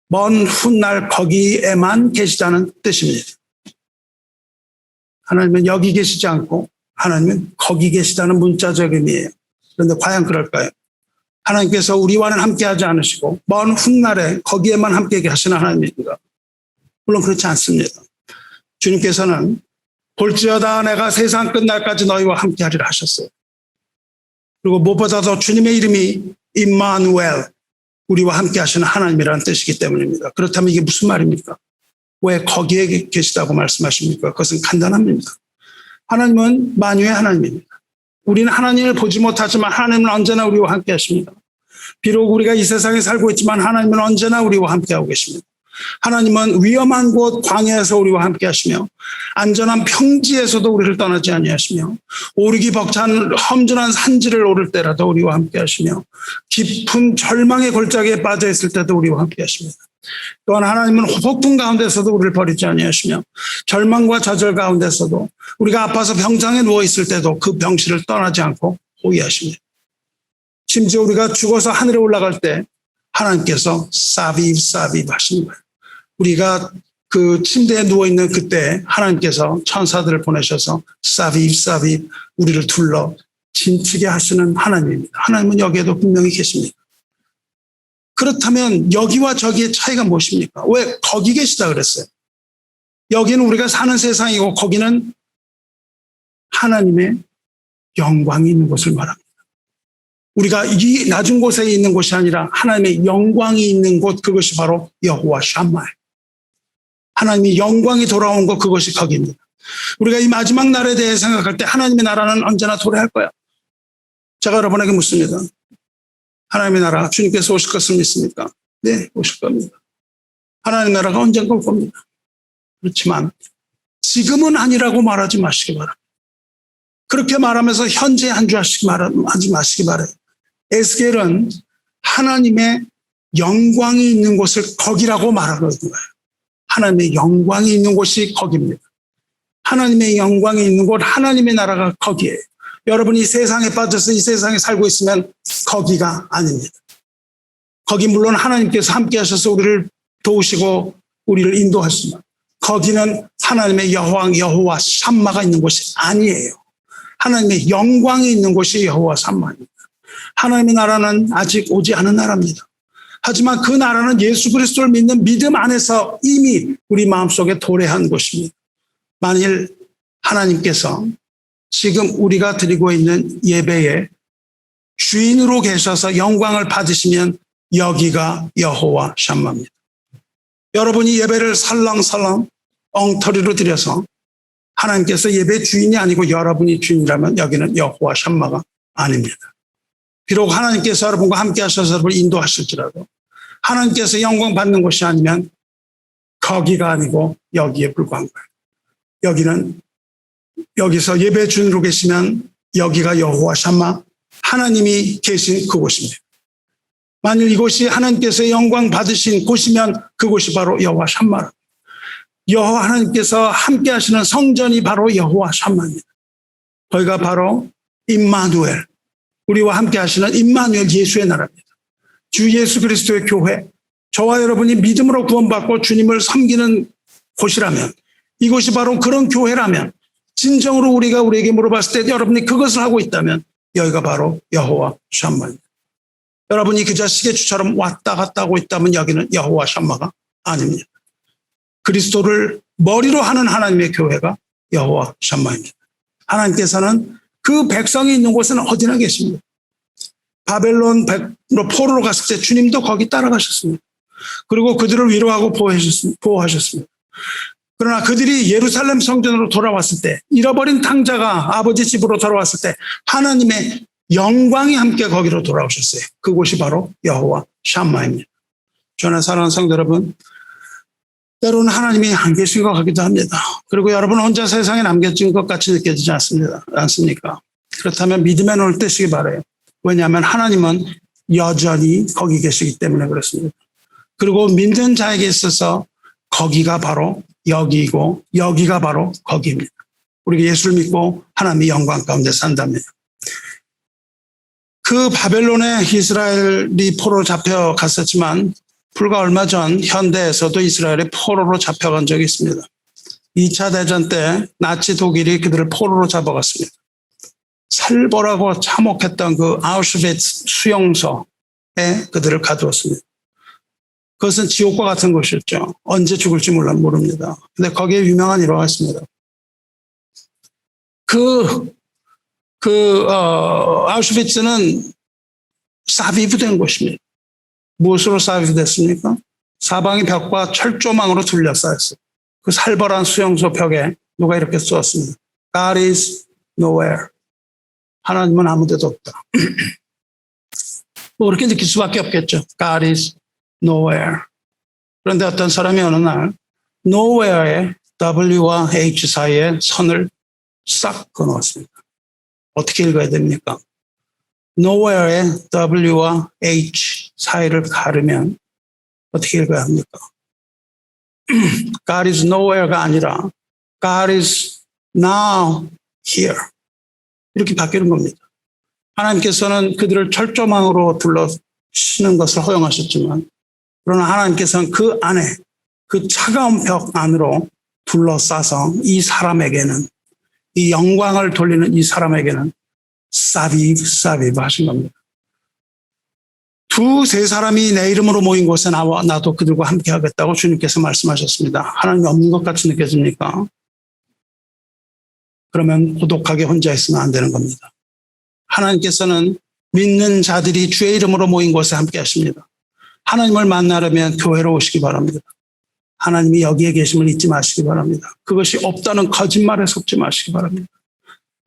먼 훗날 거기에만 계시다는 뜻입니다. 하나님은 여기 계시지 않고 하나님은 거기 계시다는 문자적 의미예요. 그런데 과연 그럴까요? 하나님께서 우리와는 함께하지 않으시고 먼 훗날에 거기에만 함께 하시는 하나님입니다. 물론 그렇지 않습니다. 주님께서는 볼지어다 내가 세상 끝날까지 너희와 함께하리라 하셨어요. 그리고 무엇보다도 주님의 이름이 임마누엘, 우리와 함께 하시는 하나님이라는 뜻이기 때문입니다. 그렇다면 이게 무슨 말입니까? 왜 거기에 계시다고 말씀하십니까? 그것은 간단합니다. 하나님은 만유의 하나님입니다. 우리는 하나님을 보지 못하지만 하나님은 언제나 우리와 함께 하십니다. 비록 우리가 이 세상에 살고 있지만 하나님은 언제나 우리와 함께하고 계십니다. 하나님은 위험한 곳 광야에서 우리와 함께 하시며 안전한 평지에서도 우리를 떠나지 아니하시며 오르기 벅찬 험준한 산지를 오를 때라도 우리와 함께 하시며 깊은 절망의 골짜기에 빠져 있을 때도 우리와 함께 하십니다. 또한 하나님은 폭풍 가운데서도 우리를 버리지 아니하시며 절망과 좌절 가운데서도 우리가 아파서 병상에 누워 있을 때도 그 병실을 떠나지 않고 호위하십니다. 심지어 우리가 죽어서 하늘에 올라갈 때 하나님께서 사비브 하시는 거예요. 우리가 그 침대에 누워있는 그때 하나님께서 천사들을 보내셔서 사비브 우리를 둘러 진치게 하시는 하나님입니다. 하나님은 여기에도 분명히 계십니다. 그렇다면 여기와 저기의 차이가 무엇입니까? 왜 거기 계시다 그랬어요? 여기는 우리가 사는 세상이고 거기는 하나님의 영광이 있는 곳을 말합니다. 우리가 이 낮은 곳에 있는 곳이 아니라 하나님의 영광이 있는 곳, 그것이 바로 여호와 샴마예요. 하나님의 영광이 돌아온 곳, 그것이 거기입니다. 우리가 이 마지막 날에 대해 생각할 때 하나님의 나라는 언제나 도래할 거야. 제가 여러분에게 묻습니다. 하나님의 나라, 주님께서 오실 것을 믿습니까? 네, 오실 겁니다. 하나님의 나라가 언젠가 올 겁니다. 그렇지만 지금은 아니라고 말하지 마시기 바랍니다. 그렇게 말하면서 현재 안주하지 마시기 바라요. 에스겔은 하나님의 영광이 있는 곳을 거기라고 말하거든요. 하나님의 영광이 있는 곳이 거기입니다. 하나님의 영광이 있는 곳, 하나님의 나라가 거기에요. 여러분이 세상에 빠져서 이 세상에 살고 있으면 거기가 아닙니다. 거기 물론 하나님께서 함께 하셔서 우리를 도우시고 우리를 인도하시지만 거기는 하나님의 여호와 샴마가 있는 곳이 아니에요. 하나님의 영광이 있는 곳이 여호와 샴마입니다. 하나님의 나라는 아직 오지 않은 나라입니다. 하지만 그 나라는 예수 그리스도를 믿는 믿음 안에서 이미 우리 마음속에 도래한 곳입니다. 만일 하나님께서 지금 우리가 드리고 있는 예배에 주인으로 계셔서 영광을 받으시면 여기가 여호와 샴마입니다. 여러분이 예배를 살랑살랑 엉터리로 드려서 하나님께서 예배 주인이 아니고 여러분이 주인이라면 여기는 여호와 샴마가 아닙니다. 비록 하나님께서 여러분과 함께 하셔서 여러분을 인도하실지라도 하나님께서 영광 받는 곳이 아니면 거기가 아니고 여기에 불과한 거예요. 여기는 여기서 예배 주인으로 계시면 여기가 여호와 샴마, 하나님이 계신 그곳입니다. 만일 이곳이 하나님께서 영광 받으신 곳이면 그곳이 바로 여호와 샴마라. 여호와 하나님께서 함께 하시는 성전이 바로 여호와 샴마입니다. 거기가 바로 임마누엘, 우리와 함께 하시는 임마누엘 예수의 나라입니다. 주 예수 그리스도의 교회, 저와 여러분이 믿음으로 구원받고 주님을 섬기는 곳이라면, 이곳이 바로 그런 교회라면, 진정으로 우리가 우리에게 물어봤을 때 여러분이 그것을 하고 있다면 여기가 바로 여호와 샴마입니다. 여러분이 그저 시계추처럼 왔다 갔다 하고 있다면 여기는 여호와 샴마가 아닙니다. 그리스도를 머리로 하는 하나님의 교회가 여호와 샴마입니다. 하나님께서는 그 백성이 있는 곳은 어디나 계십니다. 바벨론 포로로 갔을 때 주님도 거기 따라가셨습니다. 그리고 그들을 위로하고 보호하셨습니다. 그러나 그들이 예루살렘 성전으로 돌아왔을 때, 잃어버린 탕자가 아버지 집으로 돌아왔을 때 하나님의 영광이 함께 거기로 돌아오셨어요. 그곳이 바로 여호와 샴마입니다. 저는 사랑하는 성도 여러분, 때로는 하나님이 안 계신 것 같기도 합니다. 그리고 여러분 혼자 세상에 남겨진 것 같이 느껴지지 않습니까? 그렇다면 믿음에 놓을 때시기 바라요. 왜냐하면 하나님은 여전히 거기 계시기 때문에 그렇습니다. 그리고 믿는 자에게 있어서 거기가 바로 여기이고 여기가 바로 거기입니다. 우리가 예수를 믿고 하나님의 영광 가운데 산다면. 그 바벨론에 이스라엘이 포로로 잡혀갔었지만 불과 얼마 전 현대에서도 이스라엘이 포로로 잡혀간 적이 있습니다. 2차 대전 때 나치 독일이 그들을 포로로 잡아갔습니다. 살벌하고 참혹했던 그 아우슈비츠 수용소에 그들을 가두었습니다. 그것은 지옥과 같은 곳이었죠. 언제 죽을지 모릅니다. 근데 거기에 유명한 일화가 있습니다. 아우슈비츠는 사비브된 곳입니다. 무엇으로 사비브됐습니까? 사방이 벽과 철조망으로 둘러싸였어요. 그 살벌한 수용소 벽에 누가 이렇게 써왔습니다. God is nowhere. 하나님은 아무 데도 없다. 뭐 그렇게 느낄 수밖에 없겠죠. God is nowhere. 그런데 어떤 사람이 어느 날 nowhere에 W와 H 사이에 선을 싹 그어놓았습니다. 어떻게 읽어야 됩니까? nowhere에 W와 H 사이를 가르면 어떻게 읽어야 합니까? God is nowhere가 아니라 God is now here. 이렇게 바뀌는 겁니다. 하나님께서는 그들을 철조망으로 둘러쓰는 것을 허용하셨지만 그러나 하나님께서는 그 안에 그 차가운 벽 안으로 둘러싸서 이 사람에게는 이 영광을 돌리는 이 사람에게는 사비브 하신 겁니다. 두세 사람이 내 이름으로 모인 곳에 나와 나도 그들과 함께 하겠다고 주님께서 말씀하셨습니다. 하나님이 없는 것 같이 느껴집니까? 그러면 고독하게 혼자 있으면 안 되는 겁니다. 하나님께서는 믿는 자들이 주의 이름으로 모인 곳에 함께 하십니다. 하나님을 만나려면 교회로 오시기 바랍니다. 하나님이 여기에 계심을 잊지 마시기 바랍니다. 그것이 없다는 거짓말에 속지 마시기 바랍니다.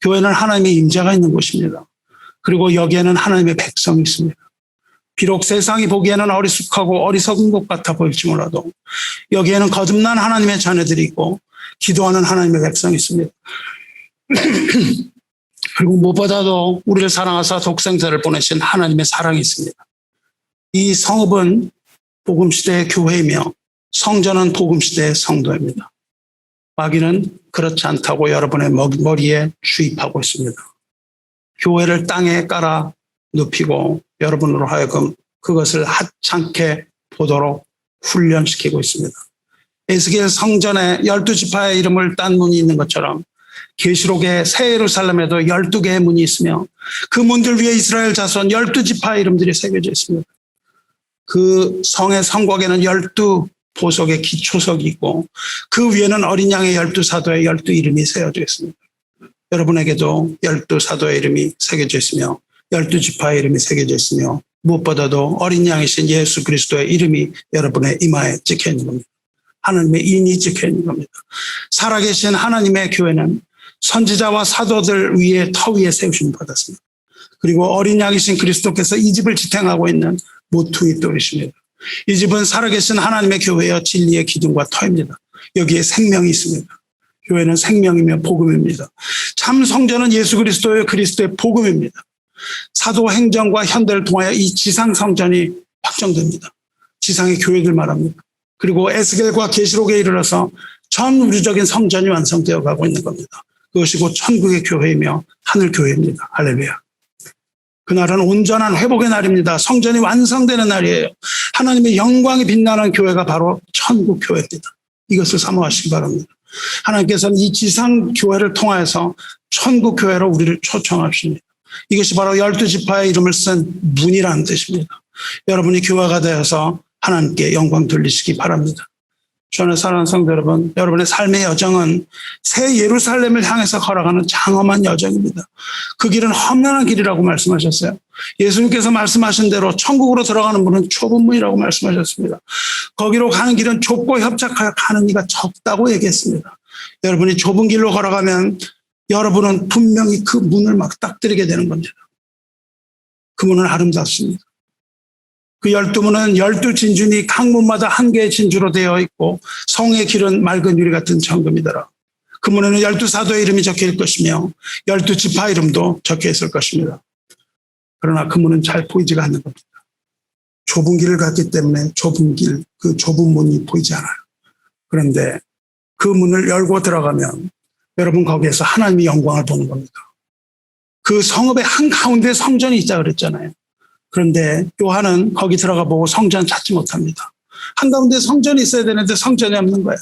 교회는 하나님의 임재가 있는 곳입니다. 그리고 여기에는 하나님의 백성이 있습니다. 비록 세상이 보기에는 어리숙하고 어리석은 것 같아 보일지 몰라도 여기에는 거듭난 하나님의 자녀들이 있고 기도하는 하나님의 백성이 있습니다. 그리고 무엇보다도 우리를 사랑하사 독생자를 보내신 하나님의 사랑이 있습니다. 이 성읍은 복음시대의 교회이며 성전은 복음시대의 성도입니다. 마귀는 그렇지 않다고 여러분의 머리에 주입하고 있습니다. 교회를 땅에 깔아 눕히고 여러분으로 하여금 그것을 하찮게 보도록 훈련시키고 있습니다. 에스겔 성전에 12지파의 이름을 딴 문이 있는 것처럼 계시록의 새 예루살렘에도 12개의 문이 있으며 그 문들 위에 이스라엘 자손 12지파의 이름들이 새겨져 있습니다. 그 성의 성곽에는 12보석의 기초석이 있고 그 위에는 어린 양의 12사도의 12 이름이 새겨져 있습니다. 여러분에게도 12사도의 이름이 새겨져 있으며 12지파의 이름이 새겨져 있으며 무엇보다도 어린 양이신 예수 그리스도의 이름이 여러분의 이마에 찍혀 있는 겁니다. 하나님의 인이 찍혀 있는 겁니다. 살아계신 하나님의 교회는 선지자와 사도들 위에 터 위에 세우심을 받았습니다. 그리고 어린 양이신 그리스도께서 이 집을 지탱하고 있는 모퉁이 돌이십니다. 이 집은 살아계신 하나님의 교회여 진리의 기둥과 터입니다. 여기에 생명이 있습니다. 교회는 생명이며 복음입니다. 참 성전은 예수 그리스도의 복음입니다. 사도행전과 현대를 통하여 이 지상 성전이 확정됩니다. 지상의 교회들 말합니다. 그리고 에스겔과 계시록에 이르러서 전 우주적인 성전이 완성되어 가고 있는 겁니다. 그것이 곧 천국의 교회이며 하늘 교회입니다. 할렐루야. 그날은 온전한 회복의 날입니다. 성전이 완성되는 날이에요. 하나님의 영광이 빛나는 교회가 바로 천국 교회입니다. 이것을 사모하시기 바랍니다. 하나님께서는 이 지상 교회를 통하여서 천국 교회로 우리를 초청하십니다. 이것이 바로 12지파의 이름을 쓴 문이라는 뜻입니다. 여러분이 교회가 되어서 하나님께 영광 돌리시기 바랍니다. 주안의 사랑하는 성도 여러분, 여러분의 삶의 여정은 새 예루살렘을 향해서 걸어가는 장엄한 여정입니다. 그 길은 험난한 길이라고 말씀하셨어요. 예수님께서 말씀하신 대로 천국으로 들어가는 문은 좁은 문이라고 말씀하셨습니다. 거기로 가는 길은 좁고 협착하여 가는 이가 적다고 얘기했습니다. 여러분이 좁은 길로 걸어가면 여러분은 분명히 그 문을 막 딱 들이게 되는 겁니다. 그 문은 아름답습니다. 그 12문은 12진주니 각 문마다 한 개의 진주로 되어 있고 성의 길은 맑은 유리 같은 정금이더라. 그 문에는 12사도의 이름이 적혀 있을 것이며 12지파 이름도 적혀 있을 것입니다. 그러나 그 문은 잘 보이지가 않는 겁니다. 좁은 길을 갔기 때문에 좁은 길, 그 좁은 문이 보이지 않아요. 그런데 그 문을 열고 들어가면 여러분 거기에서 하나님의 영광을 보는 겁니다. 그 성읍의 한가운데 성전이 있자 그랬잖아요. 그런데 요한은 거기 들어가 보고 성전 찾지 못합니다. 한가운데 성전이 있어야 되는데 성전이 없는 거예요.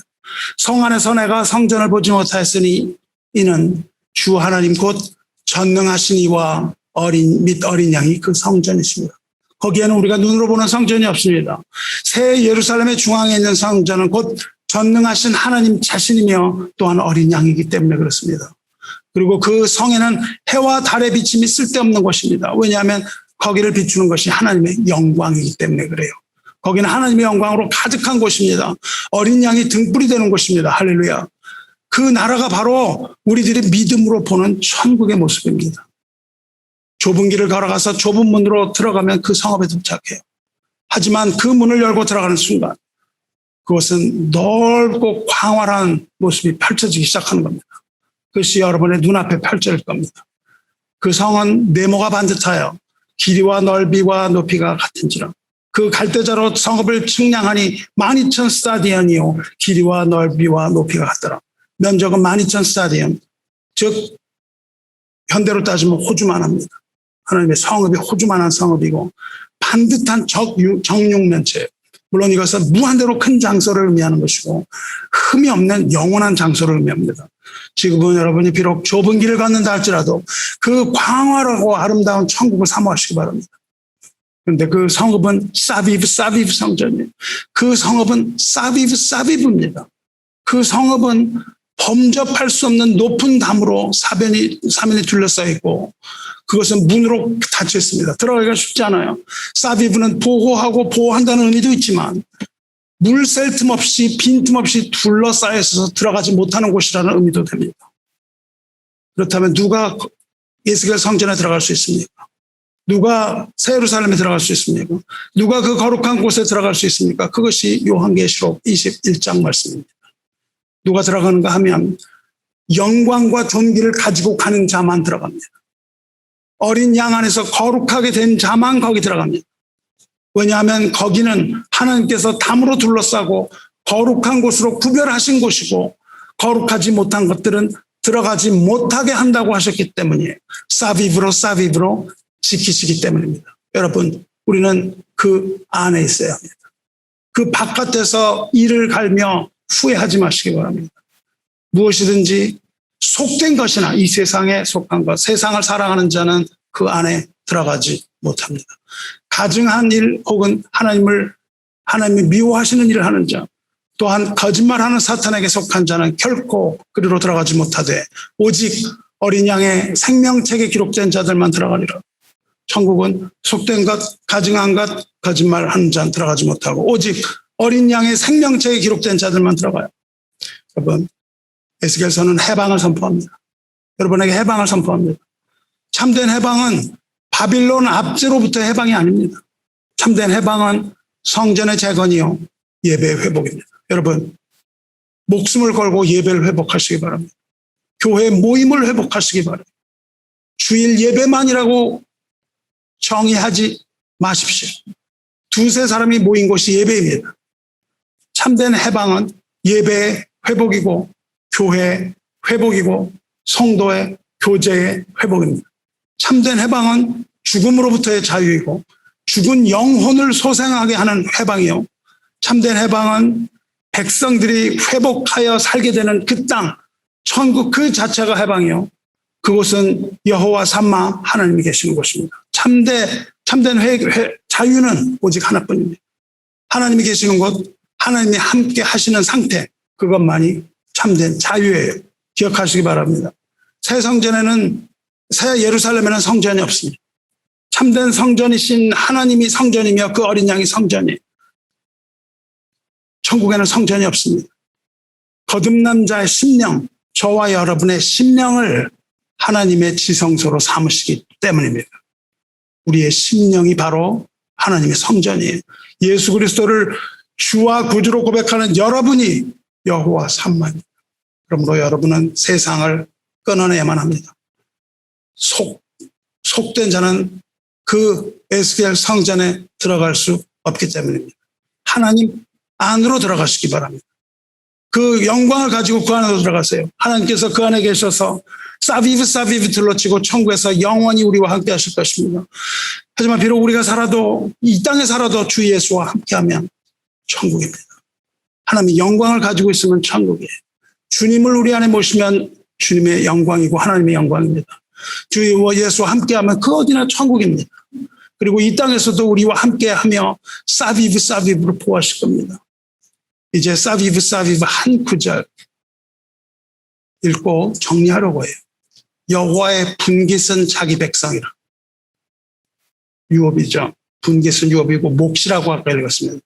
성 안에서 내가 성전을 보지 못하였으니 이는 주 하나님 곧 전능하신 이와 어린 양이 그 성전이십니다. 거기에는 우리가 눈으로 보는 성전이 없습니다. 새 예루살렘의 중앙에 있는 성전은 곧 전능하신 하나님 자신이며 또한 어린 양이기 때문에 그렇습니다. 그리고 그 성에는 해와 달의 비침이 쓸데없는 것입니다. 왜냐하면 거기를 비추는 것이 하나님의 영광이기 때문에 그래요. 거기는 하나님의 영광으로 가득한 곳입니다. 어린 양이 등불이 되는 곳입니다. 할렐루야. 그 나라가 바로 우리들의 믿음으로 보는 천국의 모습입니다. 좁은 길을 걸어가서 좁은 문으로 들어가면 그 성읍에 도착해요. 하지만 그 문을 열고 들어가는 순간 그것은 넓고 광활한 모습이 펼쳐지기 시작하는 겁니다. 그것이 여러분의 눈앞에 펼쳐질 겁니다. 그 성은 네모가 반듯하여 길이와 넓이와 높이가 같은지라. 그 갈대자로 성읍을 측량하니 12,000 스타디언이요 길이와 넓이와 높이가 같더라. 면적은 12,000 스타디언, 즉 현대로 따지면 호주만 합니다. 하나님의 성읍이 호주만한 성읍이고 반듯한 정육면체예요. 물론 이것은 무한대로 큰 장소를 의미하는 것이고 흠이 없는 영원한 장소를 의미합니다. 지금은 여러분이 비록 좁은 길을 걷는다 할지라도 그 광활하고 아름다운 천국을 사모하시기 바랍니다. 그런데 그 성읍은 사비브 성전이에요. 그 성읍은 사비브입니다. 그 성읍은 범접할 수 없는 높은 담으로 사면이 둘러싸여 있고 그것은 문으로 닫혀 있습니다. 들어가기가 쉽지 않아요. 사비브는 보호하고 보호한다는 의미도 있지만 물 셀 틈 없이 빈틈 없이 둘러싸여 있어서 들어가지 못하는 곳이라는 의미도 됩니다. 그렇다면 누가 에스겔 성전에 들어갈 수 있습니까? 누가 새 예루살렘에 들어갈 수 있습니까? 누가 그 거룩한 곳에 들어갈 수 있습니까? 그것이 요한계시록 21장 말씀입니다. 누가 들어가는가 하면 영광과 존귀를 가지고 가는 자만 들어갑니다. 어린 양 안에서 거룩하게 된 자만 거기 들어갑니다. 왜냐하면 거기는 하나님께서 담으로 둘러싸고 거룩한 곳으로 구별하신 곳이고 거룩하지 못한 것들은 들어가지 못하게 한다고 하셨기 때문이에요. 사비브로 지키시기 때문입니다. 여러분, 우리는 그 안에 있어야 합니다. 그 바깥에서 이를 갈며 후회하지 마시기 바랍니다. 무엇이든지 속된 것이나 이 세상에 속한 것, 세상을 사랑하는 자는 그 안에 들어가지 못합니다. 가증한 일 혹은 하나님이 미워하시는 일을 하는 자, 또한 거짓말하는 사탄에게 속한 자는 결코 그리로 들어가지 못하되 오직 어린 양의 생명책에 기록된 자들만 들어가리라. 천국은 속된 것, 가증한 것, 거짓말하는 자는 들어가지 못하고 오직 어린 양의 생명책에 기록된 자들만 들어가요. 여러분, 에스겔서는 해방을 선포합니다. 여러분에게 해방을 선포합니다. 참된 해방은 바빌론 압제로부터 해방이 아닙니다. 참된 해방은 성전의 재건이요 예배의 회복입니다. 여러분, 목숨을 걸고 예배를 회복하시기 바랍니다. 교회 모임을 회복하시기 바랍니다. 주일 예배만이라고 정의하지 마십시오. 두세 사람이 모인 곳이 예배입니다. 참된 해방은 예배의 회복이고 교회의 회복이고 성도의 교제의 회복입니다. 참된 해방은 죽음으로부터의 자유이고 죽은 영혼을 소생하게 하는 해방이요. 참된 해방은 백성들이 회복하여 살게 되는 그 땅, 천국 그 자체가 해방이요. 그곳은 여호와 삼마 하나님이 계시는 곳입니다. 참된 자유는 오직 하나뿐입니다. 하나님이 계시는 곳, 하나님이 함께 하시는 상태, 그것만이 참된 자유예요. 기억하시기 바랍니다. 새 예루살렘에는 성전이 없습니다. 참된 성전이신 하나님이 성전이며 그 어린 양이 성전이에요. 천국에는 성전이 없습니다. 거듭난 자의 심령, 저와 여러분의 심령을 하나님의 지성소로 삼으시기 때문입니다. 우리의 심령이 바로 하나님의 성전이에요. 예수 그리스도를 주와 구주로 고백하는 여러분이 여호와 삼마입니다. 그러므로 여러분은 세상을 끊어내야만 합니다. 속된 자는 그 에스겔 성전에 들어갈 수 없기 때문입니다. 하나님 안으로 들어가시기 바랍니다. 그 영광을 가지고 그 안으로 들어가세요. 하나님께서 그 안에 계셔서 사비브 둘러치고 천국에서 영원히 우리와 함께 하실 것입니다. 하지만 비록 우리가 이 땅에 살아도 주 예수와 함께하면 천국입니다. 하나님이 영광을 가지고 있으면 천국이에요. 주님을 우리 안에 모시면 주님의 영광이고 하나님의 영광입니다. 주 예수와 함께하면 그 어디나 천국입니다. 그리고 이 땅에서도 우리와 함께하며 사비브로 보호하실 겁니다. 이제 사비브 한 구절 읽고 정리하려고 해요. 여호와의 분깃은 자기 백성이라. 유업이죠. 분깃은 유업이고 몫이라고 아까 읽었습니다.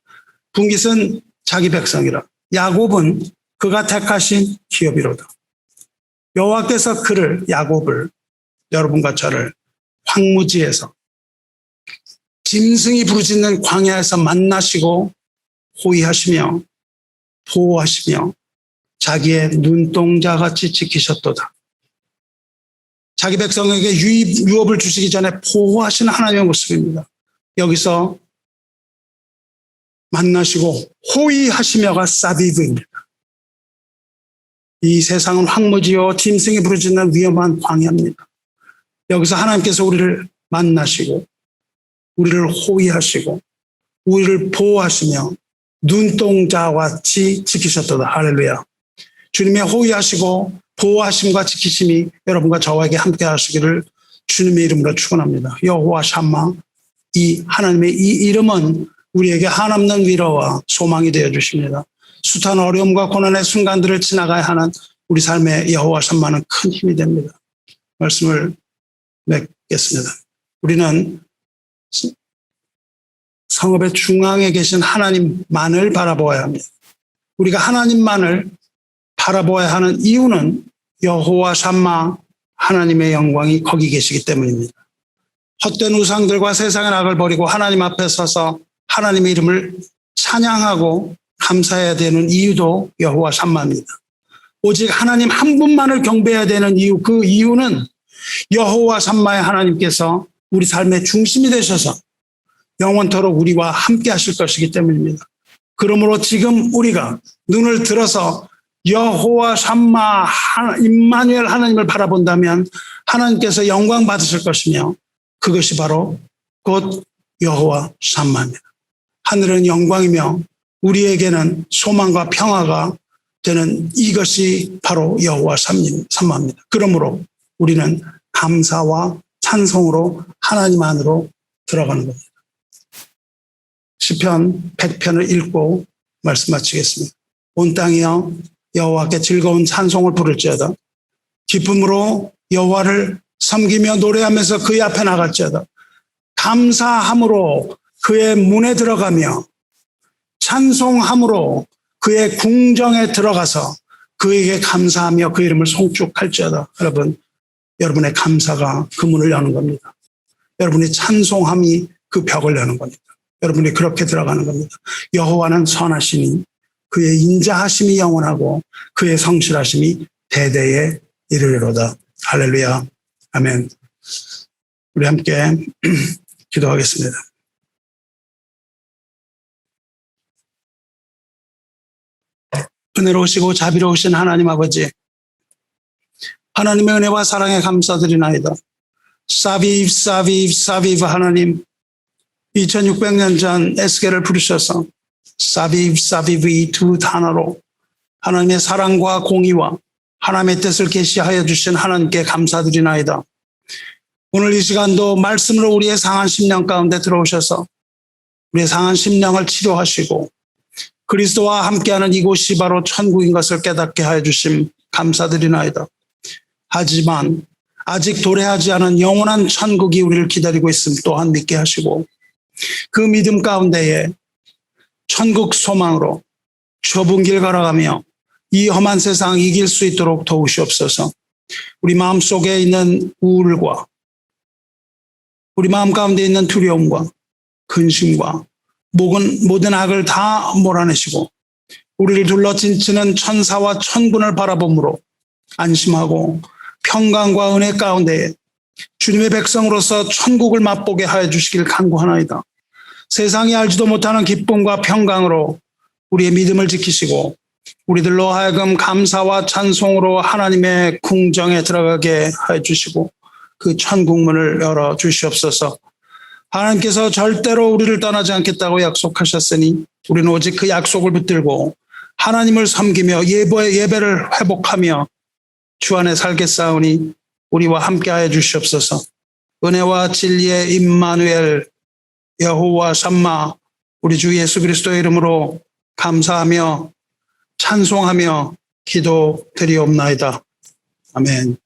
분깃은 자기 백성이라. 야곱은 그가 택하신 기업이로다. 여호와께서 야곱을 여러분과 저를 황무지에서 짐승이 부르짖는 광야에서 만나시고 호위하시며 보호하시며 자기의 눈동자같이 지키셨도다. 자기 백성에게 유업을 주시기 전에 보호하시는 하나님의 모습입니다. 여기서 만나시고 호위하시며가 사비브입니다. 이 세상은 황무지요 짐승이 부르짖는 위험한 광야입니다. 여기서 하나님께서 우리를 만나시고 우리를 호위하시고 우리를 보호하시며 눈동자와 같이 지키셨도다. 할렐루야. 주님의 호위하시고 보호하심과 지키심이 여러분과 저에게 함께 하시기를 주님의 이름으로 축원합니다. 여호와 샴마, 이 하나님의 이 이름은 우리에게 한없는 위로와 소망이 되어 주십니다. 숱한 어려움과 고난의 순간들을 지나가야 하는 우리 삶의 여호와 샴마는 큰 힘이 됩니다. 말씀을 맺겠습니다. 우리는 성읍의 중앙에 계신 하나님만을 바라보아야 합니다. 우리가 하나님만을 바라보아야 하는 이유는 여호와 샴마 하나님의 영광이 거기 계시기 때문입니다. 헛된 우상들과 세상의 악을 버리고 하나님 앞에 서서 하나님의 이름을 찬양하고 감사해야 되는 이유도 여호와 샴마입니다. 오직 하나님 한 분만을 경배해야 되는 이유, 그 이유는 여호와 샴마의 하나님께서 우리 삶의 중심이 되셔서 영원토록 우리와 함께 하실 것이기 때문입니다. 그러므로 지금 우리가 눈을 들어서 여호와 샴마 임마누엘 하나님을 바라본다면 하나님께서 영광 받으실 것이며 그것이 바로 곧 여호와 샴마입니다. 하늘은 영광이며 우리에게는 소망과 평화가 되는 이것이 바로 여호와 샴마입니다. 그러므로 우리는 감사와 찬송으로 하나님 안으로 들어가는 겁니다. 시편 100편을 읽고 말씀 마치겠습니다. 온 땅이여 여호와께 즐거운 찬송을 부를지어다. 기쁨으로 여호와를 섬기며 노래하면서 그의 앞에 나갈지어다. 감사함으로 그의 문에 들어가며 찬송함으로 그의 궁정에 들어가서 그에게 감사하며 그 이름을 송축할지어다. 여러분, 여러분의 감사가 그 문을 여는 겁니다. 여러분의 찬송함이 그 벽을 여는 겁니다. 여러분이 그렇게 들어가는 겁니다. 여호와는 선하시니 그의 인자하심이 영원하고 그의 성실하심이 대대에 이르리로다. 할렐루야. 아멘. 우리 함께 기도하겠습니다. 은혜로우시고 자비로우신 하나님 아버지, 하나님의 은혜와 사랑에 감사드리나이다. 사비브 하나님, 2600년 전 에스겔을 부르셔서 사비브 이 두 단어로 하나님의 사랑과 공의와 하나님의 뜻을 계시하여 주신 하나님께 감사드리나이다. 오늘 이 시간도 말씀으로 우리의 상한 심령 가운데 들어오셔서 우리의 상한 심령을 치료하시고 그리스도와 함께하는 이곳이 바로 천국인 것을 깨닫게 하여 주심 감사드리나이다. 하지만 아직 도래하지 않은 영원한 천국이 우리를 기다리고 있음 또한 믿게 하시고 그 믿음 가운데에 천국 소망으로 좁은 길 걸어가며 이 험한 세상 이길 수 있도록 도우시옵소서. 우리 마음속에 있는 우울과 우리 마음 가운데 있는 두려움과 근심과 모든 악을 다 몰아내시고 우리를 둘러 진치는 천사와 천군을 바라봄으로 안심하고 평강과 은혜 가운데 주님의 백성으로서 천국을 맛보게 하여 주시길 간구하나이다. 세상이 알지도 못하는 기쁨과 평강으로 우리의 믿음을 지키시고 우리들로 하여금 감사와 찬송으로 하나님의 궁정에 들어가게 하여 주시고 그 천국문을 열어 주시옵소서. 하나님께서 절대로 우리를 떠나지 않겠다고 약속하셨으니 우리는 오직 그 약속을 붙들고 하나님을 섬기며 예배를 회복하며 주 안에 살겠사오니 우리와 함께하여 주시옵소서. 은혜와 진리의 임마누엘 여호와 샴마 우리 주 예수 그리스도의 이름으로 감사하며 찬송하며 기도드리옵나이다. 아멘.